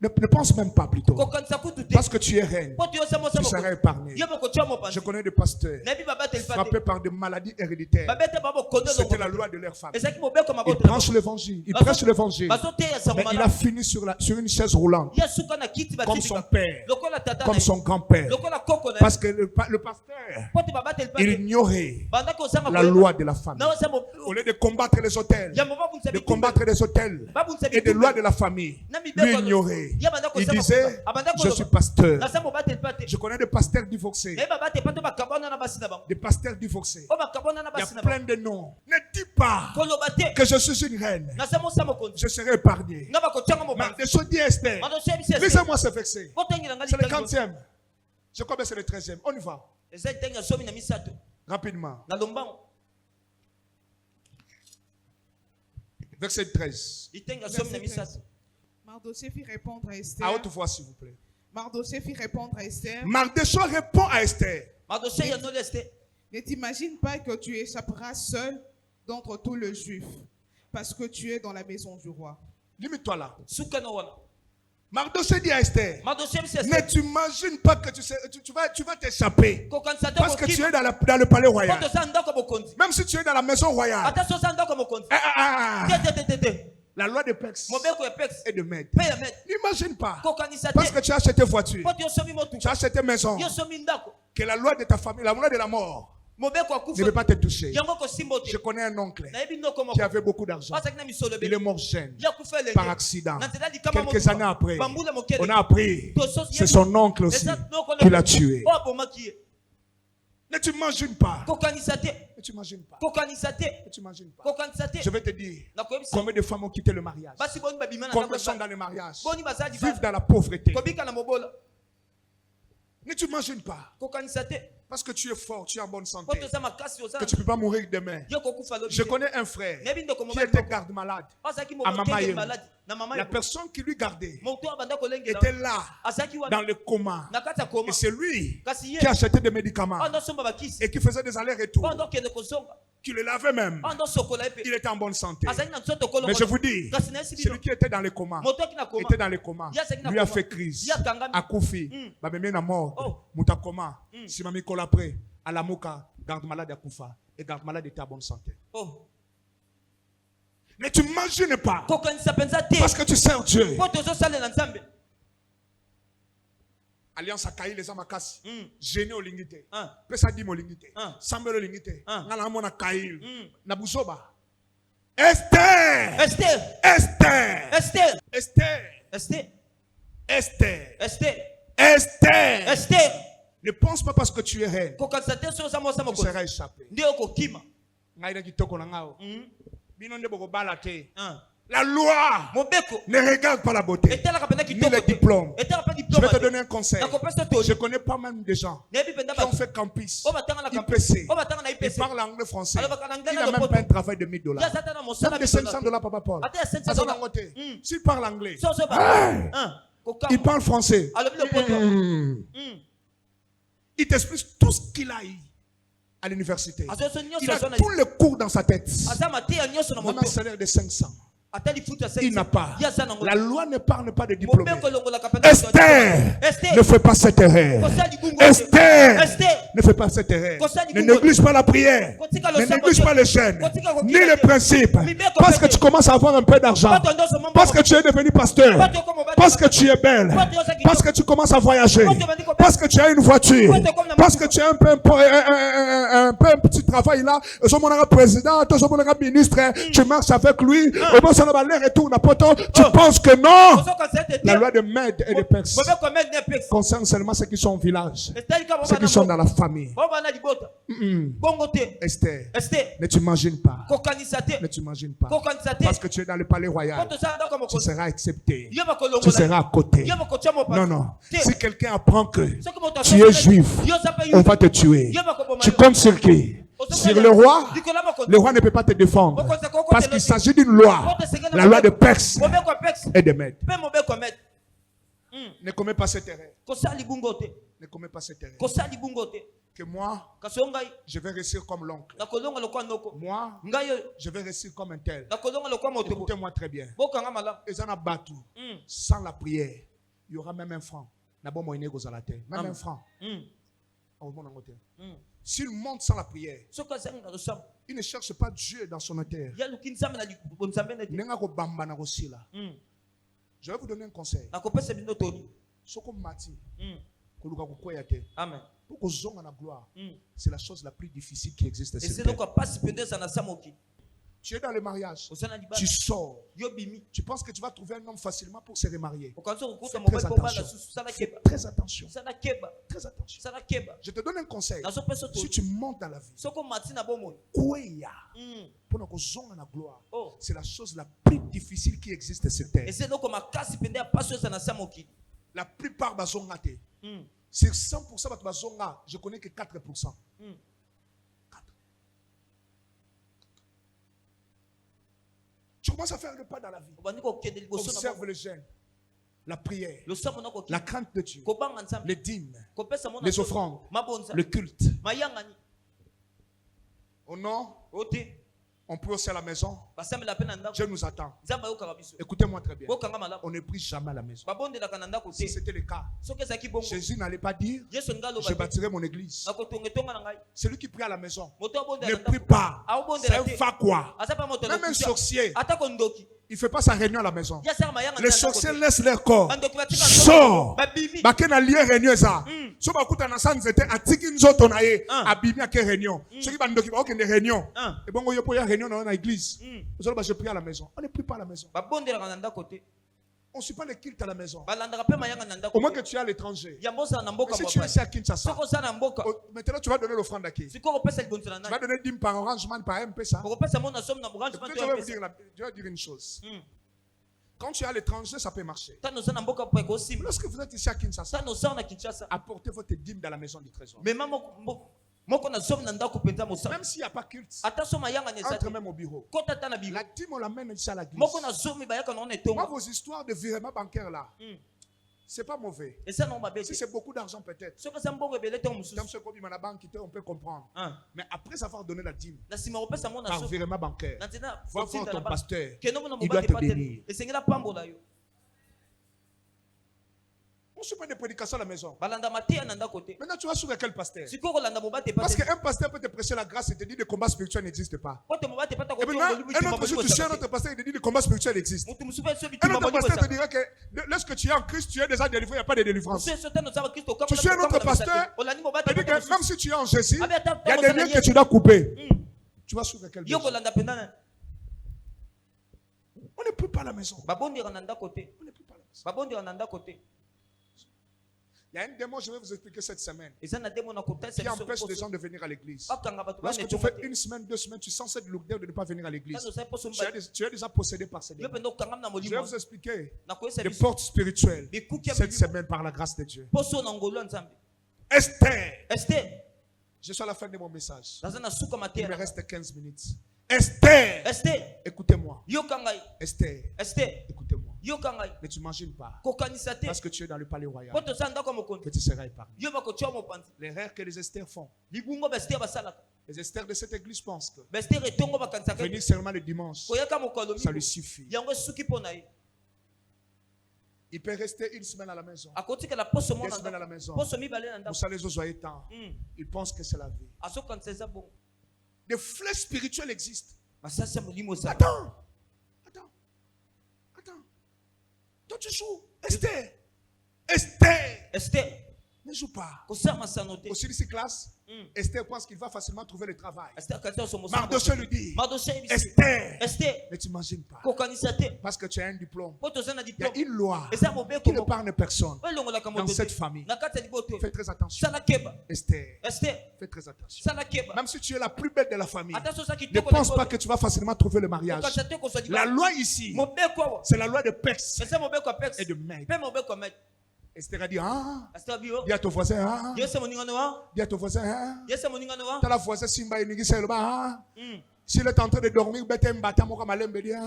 Ne pense même pas plutôt. kokanisa kutu te Parce que tu es reine. po toyosa Tu mosa seras mokonzi épargné. ye mokotia mopanzi Je connais des pasteurs nayebi babateli pa frappés te par des maladies héréditaires. babete ba mokondo C'était la loi de leur famille. ezalaki mobeko Il mabota prêche l'évangile. Il prêche l'évangile. bazoteya sango Mais il a malamu fini sur une chaise roulante. ye suka na kiti Comme son batibika père. lokola tata Comme na son grand-père. lokola koko na Parce que le pasteur, po te babateli pa il te ignorait bandaki ozanga la loi de la famille. na oza Au lieu de combattre les hôtels, yambo babunisa de bitumba combattre les hôtels babunisa et des lois de la famille, lui ignorait. Il disait, je suis pasteur. naza mobateli pa te Je connais des pasteurs divorcés. naye babateli pa te bakabwana na basi na bango Des pasteurs divorcés. o bakabwana na Il y basi na a bango plein de noms. Ne dis pas koloba te que je suis une reine. naza mosa mokonzi Je serai épargné. nga bakotianga Mais mobanzi des choses dit Esther. madosoyebisi Laissez-moi ce verset. botengela nga C'est le litango 40e. Je crois que c'est le 13e. On y va. eza litangi ya somi na misato Rapidement. na lombango Verset 13. litangi ya somi na misato Mardochée fit répondre à Esther. À haute voix, s'il vous plaît. Mardochée fit répondre à Esther. Mardochée répond à Esther. madosoye ya noli este Ne t'imagine pas que tu échapperas seul d'entre tous les Juifs, parce que tu es dans la maison du roi. Limite-toi là. suka na wana Mardochée dit à Esther, madosoye bisi ne t'imagine pas que tu vas t'échapper. kokanisa te Parce que tu kokima es dans le palais po royal. toza ndako mokonzi Même si tu es dans la maison royale. ata so oza ndako mokonzi te La loi de Pex mobeko ya pex et de Med. mpe ya mete N'imagine pas. kokanisa Parce que te tu as acheté voiture. po toyosomi Tu motuka as acheté maison. yosomi ndako Que la loi de ta famille, la loi de la mort, mobeko ne peut pas akufa te toucher. yango kosimba Je te connais un oncle nayebi ndoko qui moko avait beaucoup d'argent. azalaki na misolo Il est ebele mort jeune. ya kufa elenge Par accident. na nzela likama Quelques années après, bambula on mokele a appris. C'est son oncle aussi qui l'a tué. o abomaki ye Ne t'imagines pas. kokanisa te Ne t'imagines pas. kokanisa te Ne t'imagines pas. kokanisa te Je vais te dire nakoyebisa combien de femmes ont quitté le mariage. basi boni babima na Combien ndako sont dans le mariage. boni baza Vivent libala dans la pauvreté. kobika na mobola Ne t'imagines pas. kokanisa te Parce que tu es fort, tu es en bonne po santé. toza makasi oza Que tu ne peux pas mourir demain. yo kokufa lobi Je te. connais un frère nayebi ndoko qui mobali était moko garde-malade. azalaki À Mama mokenge Yemo. maladi na mama La Yemo. personne qui lui gardait moto abanda kolengela était là, azalaki dans wana le coma. na kati ya koma Et c'est lui kasi ye qui achetait des médicaments ando somba bakisi et qui faisait des allers-retours, ando kende kozonga qui le lavait même. ando sokola ye pe Il était en bonne santé. azalaki na nzoto kolongo Mais je vous dis, kasi nayesi bino celui qui était dans le coma, moto aki na koma était dans le coma, Yazaki na lui a coma. fait crise. Yakangami. A Koufi, Mm. babemé na mort, Oh. muta coma, si mami kola après, à la moka, garde malade à Koufa, et garde malade était en bonne santé. oh Ne t'imagines pas, kokanisa mpenza te parce que tu sers Dieu. po tozosalela nzambe Alliance a caillé les amakasi, Mm. gêné au lingité, Ah. pesa dim au lingité, Ah. sambelo lingité, Ah. ngala mona caillé, Mm. na buzoba. Esther! Esther Esther! Esther Esther! Esther Esther! Esther Esther! Esther Ne pense pas parce que tu es reine, kokanisa te so oza mosa tu mokonzi seras échappé. nde okokima Ngai na kitoko na ngao. Mm. Bino nde bokobala te. Ah. La loi mobeko ne regarde pas la beauté. etalaka mpenza Ni kitoko les te diplômes. etalaka mpe Je vais te diplome donner un conseil. nakopesa Je toli connais pas même des gens nayebi mpenza qui ont bato fait campus, o batanga na IPC. o batanga na Ils ipc parlent anglais français. Alors, en anglais, Il on n'a a même le pas un travail de 1000 ya $. aza ta na mosala Même de 500 $, Papa Paul. ata ya 500 Azana dollars. ngote. Mm. S'il parle anglais, so ozo ba kokama il parle français. alobi lopoto Il t'explique tout ce qu'il a eu à l'université. azoso Il nyonso a azo na tous les cours dans sa tête. aza mateya nyonso na Même un moto salaire de 500. ata lifuta Il n'a pas. ya aza nango La loi ne parle pas de diplômés. mobeko elongolaka mpenza Esther Esther ne fait pas cette erreur. kosala libungo te. Esther Esther ne fait pas cette erreur. Kosali Ne bungo. néglige pas la prière. Kotika Ne lo néglige sabo pas te. les chaînes. Kotika ko Ni kila les te. principes. Mibeko Parce que pete. tu commences à avoir un peu d'argent. Bato ndoso mamba Parce que tu es devenu pasteur. Bato komo bato Parce que tu es belle. Parce que tu commences à voyager. Parce que tu as une voiture. Parce que tu as un peu un petit travail là. Tu es président, tu es ministre. Tu marches avec lui. Au moins, ça va l'air et tout. Tu penses que non. Ozo konsa te La te. loi de Mède et de Perse Mobeko mel ne pex concerne seulement ceux qui sont au village. Esther ka Ceux qui sont dans bana la famille. bo bana libota bongo te Esther, Esther ne t'imagines pas. kokanisa te Ne t'imagines pas. kokanisa te Parce que tu es dans le palais po royal. tosala ndako Tu mokonzi seras accepté. ye bakolongola Tu seras à côté. ye bakotia mopanzi Non, non. te Si quelqu'un apprend que soki moto tu es juif, yo oza mpe on yuda va te tuer. ye bakoboma Tu yo. comptes sur qui? Sur le roi? likolo ya mokonzi Le roi ne peut pas te défendre. Parce qu'il s'agit d'une loi. La loi de Perse mobeko ya pex et de Mède. mpe mobeko met Ne commets pas cette erreur. kosala libungo te Ne commets pas cette erreur. kosala libungo te Que moi, kasi o ngai je vais réussir comme l'oncle. nakolonga lokwa noko Moi, ngai oyo je vais réussir comme un tel. nakolonga lokwa moto bo Écoutez-moi très bien. bokanga malamu Et ça n'a battu Mm. sans la prière il y aura même un franc. Même un franc. S'il monte sans la prière, il ne cherche pas Dieu dans son terre. Je vais vous donner un conseil. Amen. Pour que vous ayez la gloire, c'est la chose la plus difficile qui existe. Tu es dans le mariage, tu sors, tu penses que tu vas trouver un homme facilement pour se remarier. Fais très attention. Très attention. Je te donne un conseil. Si tu montes dans la vie, pour que tu aies la gloire, c'est la chose la plus difficile qui existe sur terre. La plupart des gens, sur 100% de je connais que 4%. Tu commences à faire le pas dans la vie. Observe le jeûne, la prière, la crainte de Dieu, les dîmes, les offrandes, le culte. Oh non, on prie aussi à la maison. Dieu nous attend. Écoutez-moi très bien. On ne prie jamais à la maison. Si c'était le cas, Jésus n'allait pas dire je bâtirai mon église. Celui qui prie à la maison ne prie pas. C'est un fa quoi. Même un sorcier, il ne fait pas sa réunion à la maison. Les sorciers laissent leur corps. Sort. Bakena lié réunion ça. So bakuta na sanze te atiki nzoto na ye abimi ake réunion. Ceux qui bandoki ba okende réunion. Et bon yo pour réunion dans l'église. Vous allez je prie à la maison. On ne prie pas à la maison. On ne suit pas le culte à la maison. Au moins que tu es à l'étranger. Mais si tu es ici à Kinshasa, maintenant tu vas donner l'offrande à qui? Tu vas donner 10 par arrangement par MP ça. Je vais dire une chose. Quand tu es à l'étranger, ça peut marcher. Lorsque vous êtes ici à Kinshasa, apportez votre dîme dans la maison du trésor. Même s'il n'y a pas culte, entre même au bureau. La dîme, on l'amène ici à l'église. Moi, vos histoires de virement bancaire là, c'est pas mauvais. Si c'est beaucoup d'argent peut-être, comme ce qu'on dit dans la banque, on peut comprendre. Mais après avoir donné la dîme, par virement bancaire, va voir ton pasteur, il doit te bénir. On ne suit pas des prédications à la maison. Maintenant, tu vas suivre quel pasteur? Parce qu'un pasteur peut te prêcher la grâce et te dire que le combat spirituel n'existe pas. Et maintenant, un autre jour, tu sais un autre pasteur et te dit que le combat spirituel existe. Un autre pasteur te dira que lorsque tu es en Christ, tu es déjà délivré, il n'y a pas de délivrance. Tu suis un autre pasteur, te dit que même si tu es en Jésus, il y a des liens que tu dois couper. Tu vas suivre quel pasteur? On ne peut pas à la maison. On ne peut pas à la maison. Il y a un démon, je vais vous expliquer cette semaine, qui empêche les gens de venir à l'église. Lorsque tu fais une semaine, 2 semaines, tu sens cette lourdeur de ne pas venir à l'église. Tu es déjà possédé par ces démons. Je vais vous expliquer les portes spirituelles cette semaine par la grâce de Dieu. Esther. Je suis à la fin de mon message. Il me reste 15 minutes. Esther. Écoutez-moi. Esther. Écoutez-moi. Ne t'imagine pas. Parce que tu es dans le palais royal. Que tu seras épargné. L'erreur que les Esther font. Les Esther de cette église pensent que venir seulement le dimanche, ça lui suffit. Il peut rester 1 semaine à la maison. 2 semaines à la maison. Vous savez, les autres temps. Ils pensent que c'est la vie. Des flèches spirituelles existent. Attends. Toi, tu joues. Esther. Ne joue pas. Aussi de ces classes, Esther pense qu'il va facilement trouver le travail. Mardochée lui dit, Esther, ne t'imagine pas. Parce que tu as un diplôme. Il y a une loi qui ne parle personne dans cette famille. Fais très attention. Esther, fais très attention. Même si tu es la plus belle de la famille, ne pense pas que tu vas facilement trouver le mariage. La loi ici, c'est la loi de Perse et de Mède. Esther a dit, dis à ton voisin, dis à ton voisin, t'as la voisin Simba et Nigi Selba, s'il est en train de dormir, bête mbata moka malembe dia,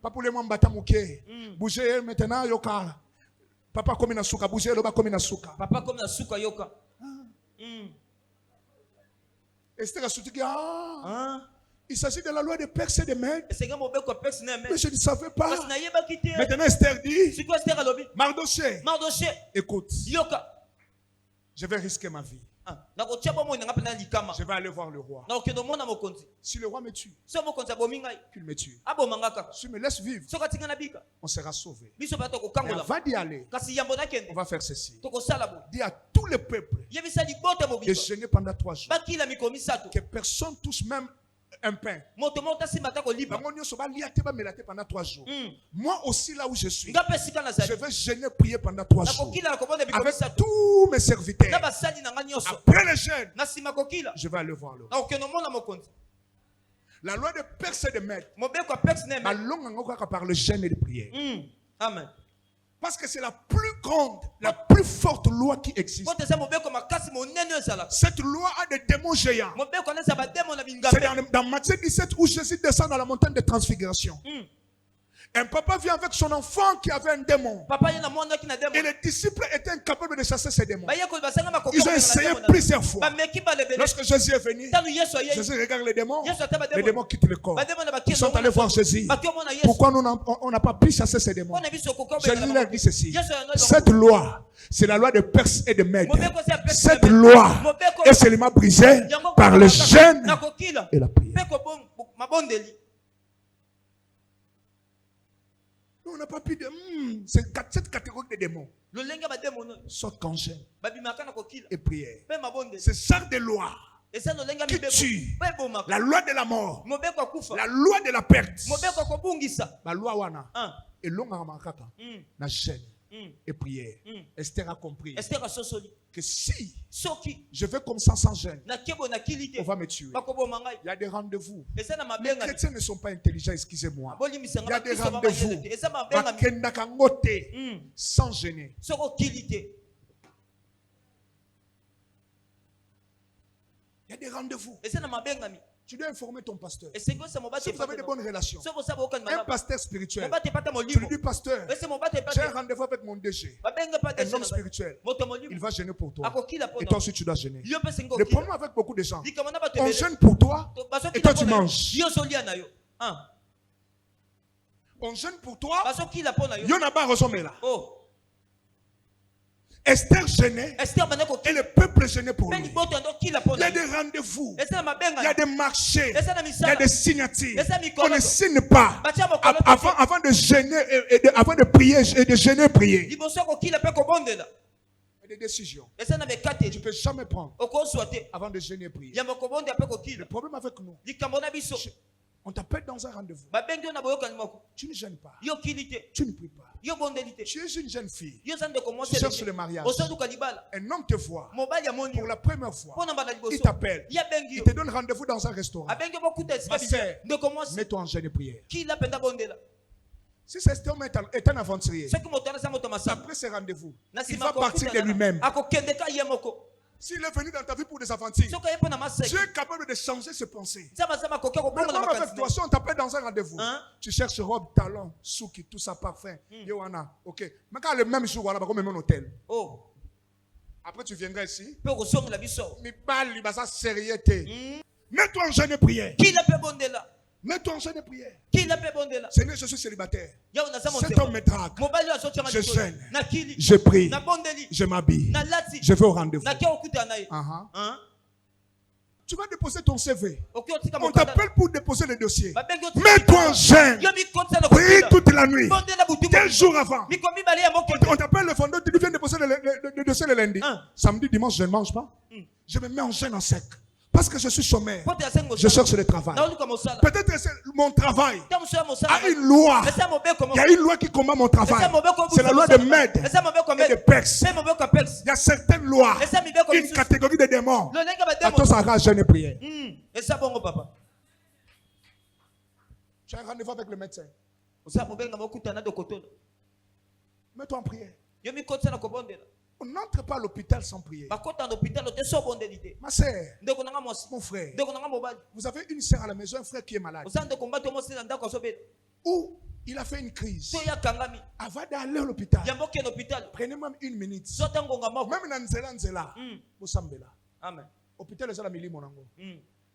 pas pour les mots mbata mouké, bougez maintenant yoka, papa comme na souka, bougez loba comme na souka, papa comme na souka yoka. Esther a soutenu, Il s'agit de la loi de Perse et de Mèdes. esengeli mobeko ya perse na ya Mais mede je ne savais pas. kasi nayebaki te Maintenant Esther dit, sikoyo ester alobi Mardoché, mardoche écoute, yoka je vais risquer ma vie. nakotia bomoi nanga mpe na likama Je vais aller voir le roi. nakokende omona mokonzi Si le roi me tue, so mokonzi abomi ngai qu'il me tue. aboma nga kaka Si me laisse vivre, soki atinga na bika on sera sauvé. biso mpe Mais tokokangola avant d'y aller, kasi yambo on nakende va faire ceci. tokosala boye Dis à tout le peuple yebisa libota de mobimba jeûner pendant 3 jours. bakila mikolo misato Que personne touche même un pain. moto moko tasimba ata koliba Bango nyonso balia te, bamela te pendant 3 jours. Moi aussi, là où je suis, nga mpe esika je nazali vais jeûner, prier pendant 3 jours. nakokila na kobonda mikolo Avec misato tous mes na serviteurs. basali na nga nyonso Après le jeûne, na nsima kokila je vais aller voir le roi. nakokende omona mokonzi La loi de Perse et de Mèdes. mobeko ya perse na eme Balonga ngo kaka par le jeûne et de prière. amen Parce que c'est la plus grande, la plus forte loi qui existe. mpo te eza mobeko makasi monene oyo ezalaka Cette loi a des démons géants. mobeko wana eza bademo na C'est bingambe dans Matthieu 17 où Jésus descend dans la montagne de transfiguration. Un papa vient avec son enfant qui avait un démon. papa ye na mwanaki na Et demo les disciples étaient incapables de chasser ces démons. bayekoli basanga Ils ont essayé plusieurs fois. bameki balebele Lorsque Jésus est venu, tanu yesu ayei Jésus regarde les démons. yesu ata Les bademo démons quittent le corps. bademo na Ils sont allés voir Jésus. baki omona yesu Pourquoi on n'a pas pu chasser ces démons? mpona biso koka Jésus leur dit ceci. yesu ayanga Cette loi, c'est la loi de Perse et de Mèdes. mobeko eza ya perse Cette loi mobeko est seulement brisée yango par le jeûne nakokila et la prière. mpe mabondeli Nous, on n'a pas pu de... cette catégorie de démons lolenge ya bademo no sortent qu'en jeûne babimaka na kokila et prière. mpe mabondeli C'est ça des lois eza lolenge ya qui mibeko tue. mpe ebomaka La loi de la mort. mobeko ya kufa La loi de la perte. mobeko ya kobungisa La loi wana. Ah. Et l'on a makaka. La jeûne et prière. Esther a compris ester asosoli que si soki je vais comme ça sans jeûne, nakebo nakili te on va me tuer. bakoboma ngai Il y a des rendez-vous. eza na Les mabengami chrétiens ne sont pas intelligents, excusez-moi. Il y bolimisanga a des bakristo rendez-vous. bamayele te eza mabengami Bakendaka ngote sans gêner. soki okili te Il y a des rendez-vous. eza na mabengami Tu dois informer ton pasteur. esengi osa mobate Si vous avez de bonnes relations, soki osaba okani un malamu pasteur spirituel, mobate pata tu lui molimo dis, pasteur, ese mobate j'ai un pate rendez-vous avec mon DG, babenge pate un homme spirituel. moto Il molimo va gêner pour toi. akokila Et toi mpona aussi, tu dois gêner. yo mpe esengi Le okila problème avec beaucoup de gens, likambo na bato on ebele gêne pour toi bazokila et toi, tu mpo na yo. manges. yo ozolia na yo On gêne pour toi, bazokila mpo na yo yo n'a pas ressemblé là. oh Esther gênait ester banda et kokila le peuple gênait pour mpe lui. liboto yando okila mpo Il y na a yo des rendez-vous, eza na il y a mabengami des marchés, eza na il y a misala des signatures. eza mikolo On ne signe pas batia mokolo te avant de gêner avant de prier et de gêner prier. liboso ya kokila mpe kobondela Il y a des décisions eza na que tu bekateli ne peux jamais prendre okozwa te avant de gêner et prier. yamba kobondela mpe Le kokila problème avec nous, likambo na biso on t'appelle dans un rendez-vous. babengi yo na boyokani moko Tu ne gênes pas, yo okili te tu ne pries pas. yo bondeli te Tu es une jeune fille, yo eza ndeko tu cherches le mariage. ozoduka libala Un homme te voit mobali amoni pour la première fois. mpo na mbala Il liboso t'appelle, ye abengi il yo te donne rendez-vous dans un restaurant. abengi yo bokuta esika Ma bilia sœur, ndeko mwasi mets-toi en jeûne et prière. kila mpenza bondela Si cet homme est un aventurier, soki moto wana eza moto masamba après ces rendez-vous, na il nsima va partir de kokutana lui-même. akokende ka ye moko S'il est venu dans ta vie pour des aventures, soki aye mpo na maseki Dieu est capable de changer ses pensées. nzambe aza makoki Mais akobonga na même avec makanisi toi, si on t'appelle dans un rendez-vous, Hein? tu cherches robe, talon, souki, tout ça, parfum, Yohana, ok. Mais quand le même jour, on va même un hôtel. oh Après, tu viendras ici. mpe okosongela biso Mais bali, ça sérieux. Mets-toi en jeûne et prière. kila mpe bondela Mets-toi en jeûne et prière. kila mpe bondela Seigneur, je suis célibataire. yawo naza Cet homme me drague. mobali oyo azotianga Je likolo gêne. nakili Je prie. nabondeli Je m'habille. nalati Je vais au rendez-vous. nakia kokutana na ye Uh-huh. Tu vas déposer ton CV. oki otika On mokanda t'appelle pour déposer le dossier. babengi otika Mets-toi en jeûne. yo mikotisa na Prie kokila toute la nuit. bondela butu Quel jour avant? miko mibale ya mokende On t'appelle le fondeur, tu viens déposer le dossier le lundi. Hein. Samedi, dimanche, je ne mange pas. Je me mets en jeûne en sec. Parce que je suis chômeur. pote yasengo Je cherche le travail. naoluka mosala Peut-être que mon travail ta mosu ya mosala a une loi. eza mobeko Il y a une loi qui combat mon travail. C'est la loi de Mèdes eza mobeko et de mede Perse. mpe mobeko ya perse Il y a certaines lois. eza mibeko Une misusu catégorie de démons. lolenge Attends, bademo ça va, jeûne et prière. eza bongo papa Tu as un rendez-vous avec le médecin. osala mobenga mokutana dokotolo Mets-toi en prière. yo mikotisa na kobondela On n'entre pas à l'hôpital sans prier. bakota na hôpital ote so obondeli te Ma sœur, ndeko nanga mwasi mon frère, ndeko nanga mobali vous avez une sœur à la maison, un frère qui est malade. osala ndeko mbato mwasi na ndako azobela Ou il a fait une crise. so yakangami Avant d'aller à l'hôpital, yambo okende hôpital prenez même une minute. so ta ngonga moko Même dans nzela nzela, vous sambela. amen Hôpital est à la milimo nango.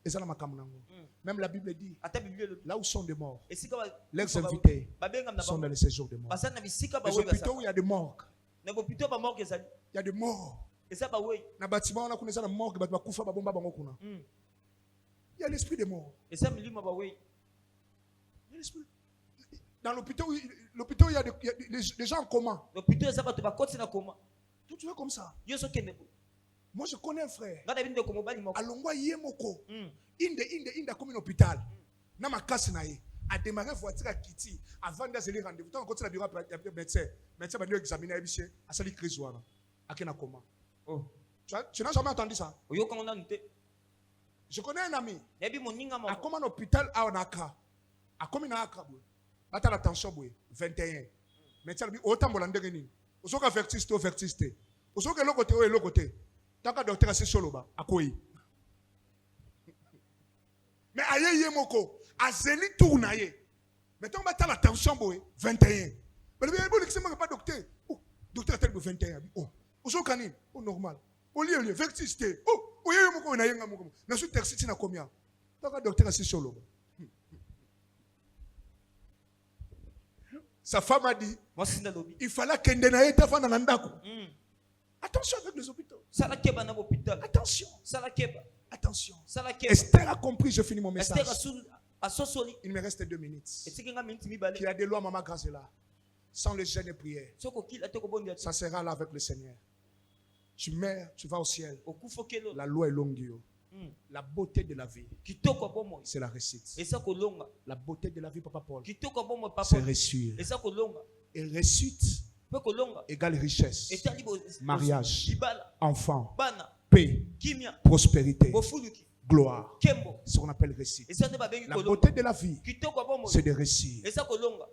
Et ça, même la Bible dit, ata Bible elobi là où sont des morts, esika leurs invités babenga na sont dans bango les séjours des morts. basala na bisika Les bawe hôpitaux où il y a des morgues, na hôpitaux ba mort ezali il y a des morts. eza bawe Na bâtiment on a connu ça la morgue, bah kufa ba bomba bango kuna. Il y a l'esprit des morts. eza milimo bawe Il y a l'esprit. Dans l'hôpital, il y a des gens en coma. hôpitaux eza bato bakoti na koma Tout tu vois comme ça. yo so kende Moi je connais un frère. ngana binde ko mobali moko Alongwa yemoko. Inde comme un hôpital. Na makasi na ye. A démarrer voiture à Kiti avant d'aller rendez-vous. Tant qu'on continue à bureau médecin. Médecin va lui examiner à biché. À sali crise wana. Akena coma. oh Tu n'as jamais entendu ça? oyo ko ngona nte Je connais un ami. yebi moninga A moko comme un hôpital à Onaka. A comme na Accra. Bata la tension boy 21. Médecin lui autant bolande ni. Osoka vertiste. Osoka l'autre côté. Tant que docteur c'est solo ba akoyi. Mais aye yemoko azeli tournaye. Mettons bata la tension boy 21. Mais le bon l'examen pas docteur. Oh, docteur tel 21. Oh, osoka ni oh normal. Au lieu vertiste. Oh, yemoko na yenga moko. Na su tercite na combien? Tant que docteur c'est solo ba. Sa femme a dit, moi sinda lobi il fallait qu'elle n'aille pas dans l'andako. Attention avec les hôpitaux. sala keba na hôpital Attention. sala keba Attention. sala keba Esther a compris, je finis mon message. Esther asul asosoli Il me reste 2 minutes. esikinga minti mibale Qu'il y a des lois, maman, grâce est là. Sans le jeûne et prière, soko kila te ko bondi ça sera là avec le Seigneur. Tu meurs, tu vas au ciel. okufo kelo La loi est longue. La beauté de la vie, kitoko bomo c'est la réussite. esa kolonga La beauté de la vie, Papa Paul, kitoko bomo papa c'est réussir. esa kolonga Et réussite pe kolonga égale richesse, etali bo mariage, libala enfant, bana paix, kimia prospérité, bofuluki gloire. kembo C'est ce qu'on appelle réussite. esa nde babengi La kolonga beauté de la vie, kitoko bomo c'est de réussir. esa kolonga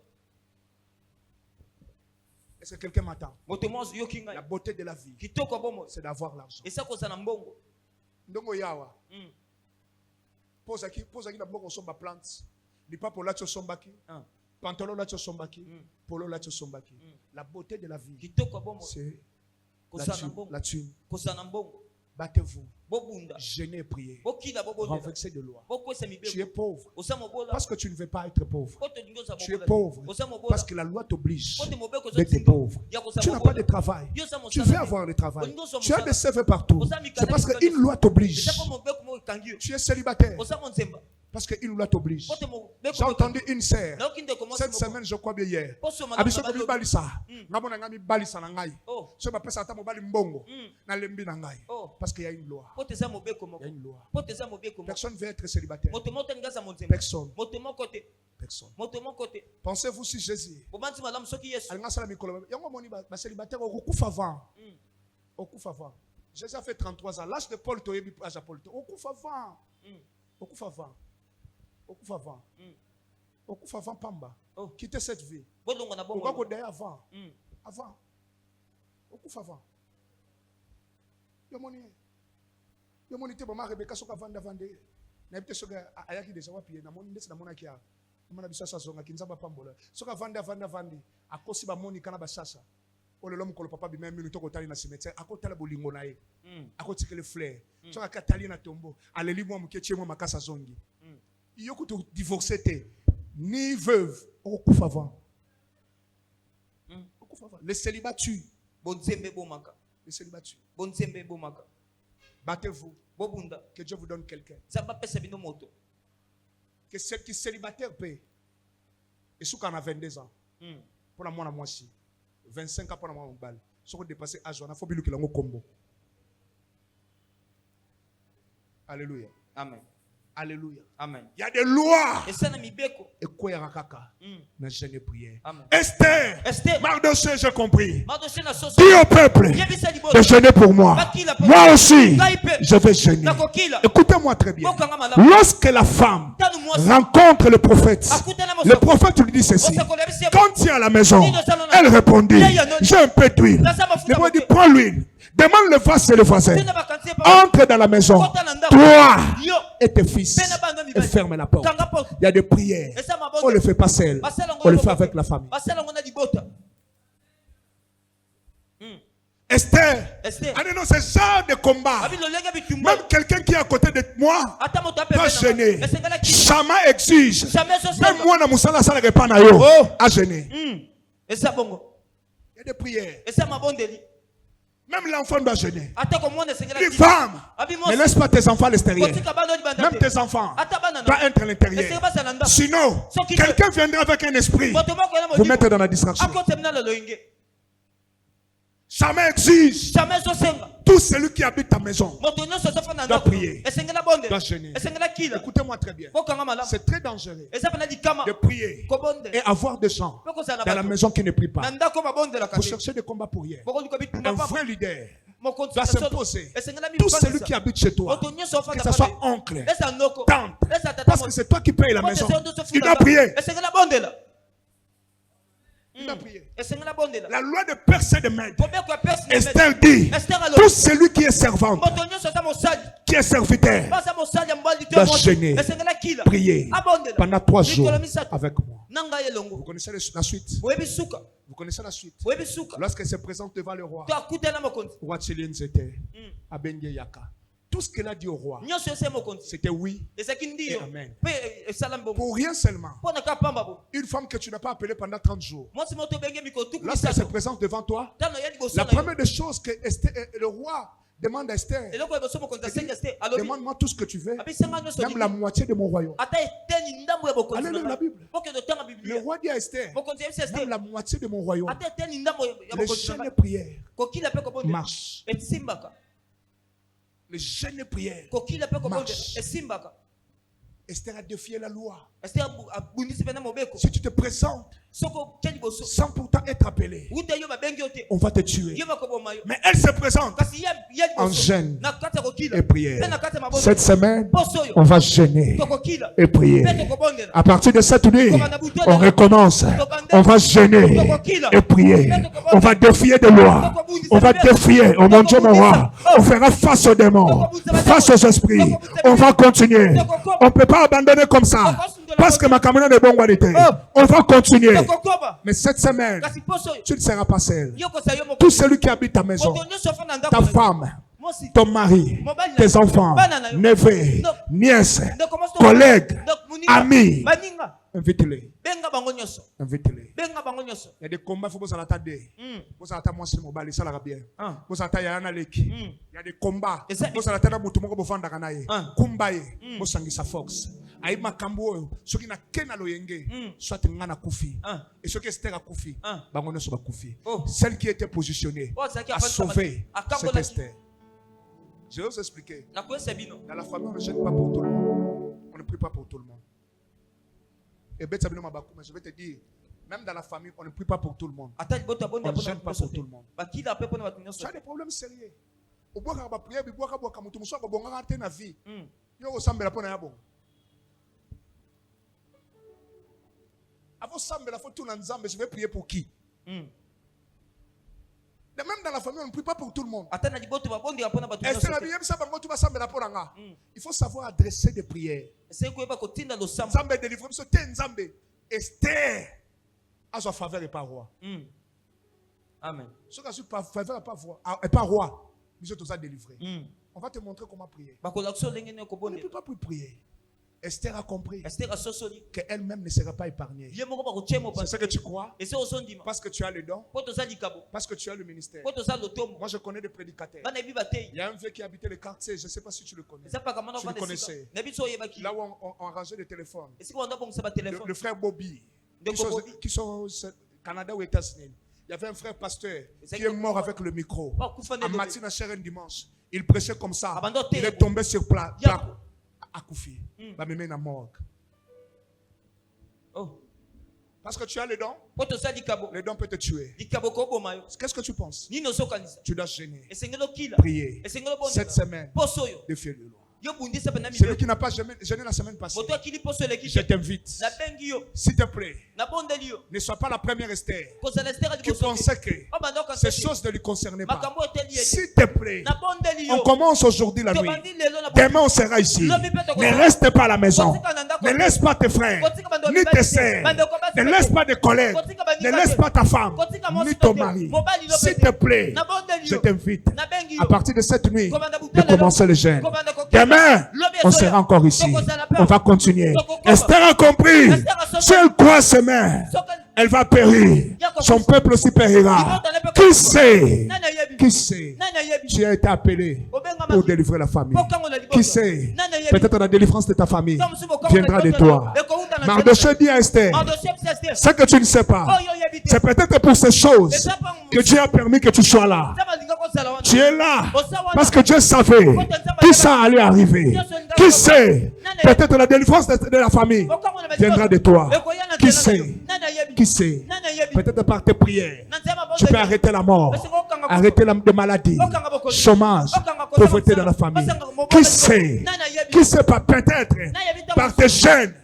Est-ce que quelqu'un m'attend? moto mwanzo yoki La ngai beauté de la vie, kitoko bomo c'est d'avoir l'argent. esa kozala mbongo Ndongo yawa. Pose qui na mbongo somba plante. Ni pas pour la sombaki. Pantalon la sombaki. Polo la sombaki. La beauté de la vie, kitoko bomo c'est kozala mbongo la thune. kozala mbongo Battez-vous. bobunda Jeûnez et priez. bokila bobondela Renversez de loi. bokwesa Tu es mibeko pauvre osa mobola parce que tu ne veux pas être pauvre. koto ndingoza Tu es mobola pauvre osa mobola parce que la loi t'oblige kote mobeko d'être pauvre. ya kosa Tu n'as mobola pas de travail. yo sa Tu mosala veux avoir le travail. Olingo so Tu as mosala. des CV partout. Osa mikala C'est parce mikala. qu'une loi t'oblige. esa ko mobeko mo kangi Tu es célibataire osa monzemba parce qu'une loi t'oblige. kote mobeko J'ai entendu une sœur na okinde ko cette semaine, je crois bien hier. poso Abiso magana ko balisa. Ngabona ngami balisa na ngai. oh So ba pesa ata mobali mbongo na lembi na ngai. oh Parce qu'il y a une loi. kote sa mobeko Il y moko a une loi. kote sa mobeko moko Personne ne veut être célibataire. moto moto ngaza monzemba Personne. moto moko te Personne. moto moko te Pensez-vous si Jésus bobanzi malamu soki yesu alinga sala mikolo yango moni ba célibataire okufa avant. Okufa avant. Jésus a fait 33 ans. L'âge de Paul toyebi âge de Paul. Okufa avant. Okufa avant. Okufa avant. Okufa avant pamba. Oh. Quittez cette vie. bolongo na Pourquoi bongo qu'on d'ailleurs avant? Avant. Okufa avant. Yo moni te bama Rebecca soka vanda vande. Na bite soka ayaki déjà wapi na moni ndesi na mona kia. Mona bisasa zonga kinzamba pambola. Soka vanda vandi. Akosi ba moni kana basasa. Olelo mukolo papa bi même minute ko tali na cimetière akotala bolingo na ye. Akotikele fleur. Soka katali na tombo. Aleli mo muketie mo makasa zongi. Yoko to divorcer te. Ni veuve okufa avant. Okufa avant. Le célibat tue. bonzembe bomaka Le célibat tue. bonzembe bomaka Battez-vous. bobunda Que Dieu vous donne quelqu'un. zamba pesa bino moto Que celle qui est célibataire paie. Et ce qu'on a 22 ans. Pour la moi, moi aussi. 25 ans pour la moi, on balle. Ce qu'on dépasse à jour, il faut que l'on combo. Alléluia. amen Alléluia. amen Il y a des lois. esa na mibeko Et quoi, il y a kaka. Mais je n'ai prié. amen Esther. Esther Mardochée, j'ai compris. madoshe na soso Dis au peuple yebisa liboso de jeûner pour moi. bakila po Moi aussi, ngai pe je vais jeûner. nakokila Écoutez-moi très bien. bokanga malamu Lorsque la femme tanu mwasi rencontre le prophète, akutana le moso prophète lui dit ceci. osakola bisi Quand tu es à la maison, elle répondit, j'ai un peu d'huile. Le prophète dit, prends l'huile. Demande le vase et le voisin. tuna bakantie pa Entre dans la maison, kota na ndako toi yo et tes fils, pena bando et mibali ferme la porte. kanga porte Il y a des prières. esa On mabongo ne le fait pas seul. On le fait avec la famille. basala ngona libota Esther. Esther. Ah non, c'est genre de combat. Abi lolenge bitumba. Même quelqu'un qui est à côté de moi Ata moto doit apembe. gêner. Esengela ki. Chama exige. Jamais so Même sema. moi, dans mon salon, ça ne pas na yo. Oh. À gêner. Esa bongo. Il y a des prières. Esa mabondeli. Même l'enfant doit gêner. Ata ko mona esengela Une ki. femme. Abi Ne mo. laisse pas tes enfants à l'extérieur. Kotika bano di bandate. Même tes enfants Ata bana doivent na. être à l'intérieur. Esengela basa nanda. Sinon, Soki- quelqu'un viendra avec un esprit Moto moko na vous modi. mettre dans la distraction. Ako temna lo loinge. Chama exige. Jamais so senga. Tout celui qui habite ta maison Moto nyonso so fana doit ndako. prier. Esengela bonde. doit gêner. Esengela kila. Écoutez-moi très bien. Kokanga malamu. C'est très dangereux Esa pana di kama. de prier Ko bonde. et avoir des gens Poko sana dans la bato. maison qui ne prient pas. Nanda ko mabonde la Vous kate. cherchez des combats pour hier. Boko luka bitumba Un papa. vrai leader Mokonzi doit solo. s'imposer. Esengela mi Tout pasa. celui qui habite chez toi, Moto nyonso que fana ce soit oncle, Esa noko. tante, Esa tata. parce que c'est toi qui payes la maison. Il doit prier. Esengela bonde la. Il doit prier. Esengela bonde la. La loi de Perse et de Mède. Kobe ko pesi. Esther dit, Esther alo. tout celui qui est servante, Moto nyonso sa mosali. qui est serviteur, Basa mosali ya mbali doit to. gêner, Esengela kila. prier Abonde la. pendant 3 jours Mikolo misato. avec moi. Nanga yelongo. Vous connaissez la suite? Webi suka. Vous connaissez la suite? Webi suka. Lorsqu'elle se présente devant le roi, To akutana mokonzi. roi Tchélienzete, à Ben Yaka, tout ce qu'elle a dit au roi, Nyonso ese mokonzi. c'était oui. Ezaki ndio. Et amen. Pe salam bongo. Pour rien seulement. Pona ka pamba bo. Une femme que tu n'as pas appelée pendant 30 jours, Mwasi moto benge mikotu lorsqu'elle se kumisato. présente devant toi, Tano ya liboso la na yo. première des choses que le roi demande à Esther, Eloko liboso mokonzi il dit, asenga ste. Alobi. demande-moi tout ce que tu veux, Abi senga nyonso. même la moitié de mon royaume. Ata eteni ndambo ya mokonzi. Allez lire la Bible. Poke do tanga Le biblia. roi dit à Esther, Mokonzi yebisa même ste. la moitié de mon royaume. Ata eteni ndambo ya Les mokonzi. jeûnes et prières Kokila pe ko bonde. marchent. Etsimbaka. Les jeûnes et prières. Kokila pe ko bonde. Marche. Esimbaka. Esther a défié la loi. Esther abundisi pena mobeko. Si tu te présentes Soko keni boso. sans pourtant être appelé, Uta yo babengi ote. on va te tuer. Yeba ko bomayo. Mais elle se présente Kasi ya en liboso. jeûne Na kata kokila. et prière. Pe na kata mabonde. Cette semaine, Poso yo. on va jeûner Kokila. et prier. Pe to ko bonde. À partir de cette nuit, on recommence. On va jeûner et prier. On va défier des lois. On va défier, oh mon Dieu, mon roi. On fera face aux démons, face aux esprits. On va continuer. On ne peut pas abandonner comme ça. Parce que ma caméra est bonne qualité. On va continuer. Kokoba. Mais cette semaine, Kasi poso yo. tu ne seras pas seul. Yo ko sa yo mo. Tout celui qui habite ta maison, Moto nyonso fana ndako. ta femme, Mosi. ton mari, tes enfants, neveux, nièces, collègues, amis, Baninga. invite-les. Benga bango nyonso. Invite-les. Benga bango nyonso. Il y a des combats, il faut que vous attendez. Vous attendez moi, c'est mon bal, ça la bien. Vous attendez Yana Leki. Il y a des combats. Vous attendez moi, tout le monde vous vendre Kanaye. Kumbaye, vous sangez sa force. Aïe makambo, ceux qui n'a qu'un à l'oyenge, soit un à Koufi. Et ceux qui étaient à Koufi, bangono sur Koufi. Celle qui était positionnée à sauver cette Esther. Je vais vous expliquer. Na ko sebino. Dans la famille, on ne gêne pas pour tout le monde. On ne prie pas pour tout le monde. Et bête sabino mabakou, mais je vais te dire, même dans la famille, on ne prie pas pour tout le monde. Ata libota bonde On ne gêne pas pour tout le monde. Bakila pe pona batu nyonso. Tu as des problèmes sérieux. Au bois car prière, au bois car bois comme tout le monde, bon garantie na vie. Yo ressemble la pona bon. Avant semble la faut tout dans Nzambe, je vais prier pour qui? Mais même dans la famille, on ne prie pas pour tout le monde. Ata na libota ba bonde apona batu nyonso. Est-ce que la Bible ça bango tu vas semble la pona nga? Il faut savoir adresser des prières. C'est ko eba ko tinda lo sam. Nzambe délivre ce te Nzambe. Esther a sa faveur et pas roi. Amen. Ce qui a su faveur et pas roi. Nous sommes tous à délivrer. On va te montrer comment prier. Ba ko lakso lenge ne ko On ne bonde. peut pas prier. Esther a compris Esther a sosoli. qu'elle-même ne sera pas épargnée. Ye moko ba ko chemo C'est pa. ce que tu crois. Et c'est au sondima. Parce que tu as le don. Poto za likabo. Parce que tu as le ministère. Poto za lotomo. Moi, je connais des prédicateurs. Bana bi batei. Il y a un vieux qui habitait le quartier. Je ne sais pas si tu le connais. Ça pas comment on Tu va le connaissais. Na biso ye baki. Là où on rangeait les téléphones. Et si on a bon ça ba téléphone. Le frère Bobby. De Bobby. Qui sont au Canada ou aux États-Unis. Il y avait un frère pasteur qui est mort avec le micro. À matin, cher un dimanche. Il prêchait comme ça. Il est tombé sur plat. À Koufi. Va me mettre à morgue. Oh. Parce que tu as le don. Poto za likabo. Le don peut te tuer. Likabo ko bomayo. Qu'est-ce que tu penses? Nino so kanisa. Tu dois gêner. Esengelo kila. Prier. Esengelo bonde. Cette semaine, Poso yo. défier le loi. Celui qui n'a pas jeûné la semaine passée, je t'invite. S'il te plaît, ne sois pas la première Esther qui pensait que ces choses ne lui concernaient pas. S'il te plaît, on commence aujourd'hui la nuit. Demain, on sera ici. Ne reste pas à la maison. Ne laisse pas tes frères, ni tes sœurs. Ne laisse pas de collègues. Ne laisse pas ta femme, ni ton mari. S'il te plaît, je t'invite à partir de cette nuit de commencer le jeûne. Demain, on sera encore ici. On va continuer. Esther a compris. Si elle croit ses mains, elle va périr. Son peuple aussi périra. Qui sait? Qui sait? Tu as été appelé pour délivrer la famille. Qui sait? Peut-être la délivrance de ta famille viendra de toi. Mardochée dit à Esther, ce que tu ne sais pas, c'est peut-être pour ces choses que Dieu a permis que tu sois là. Tu es là parce que Dieu savait que ça allait arriver. Qui sait? Peut-être la délivrance de la famille viendra de toi. Qui sait? Qui sait? Peut-être par tes prières, tu peux arrêter la mort, arrêter la maladie, chômage, pauvreté dans la famille. Qui sait? Qui sait pas? Peut-être par tes chaînes.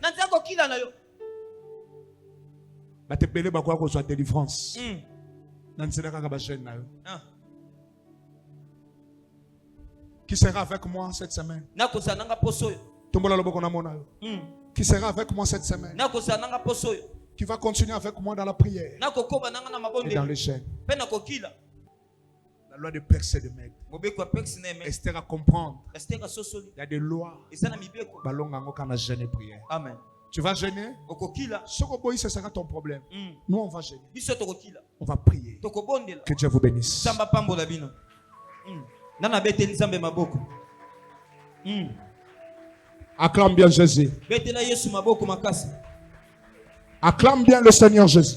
La te belé ba kwa soit délivrance. Qui sera avec moi cette semaine? Qui sera avec moi cette semaine? Qui va continuer avec moi dans la prière et dans les chaînes. La loi de percer de maître. Esther à comprendre. Il y a des lois. Amen. Tu vas gêner. Ce sera ton problème. Nous, on va gêner. On va prier. Que Dieu vous bénisse. Acclame bien Jésus. Acclame bien le Seigneur Jésus.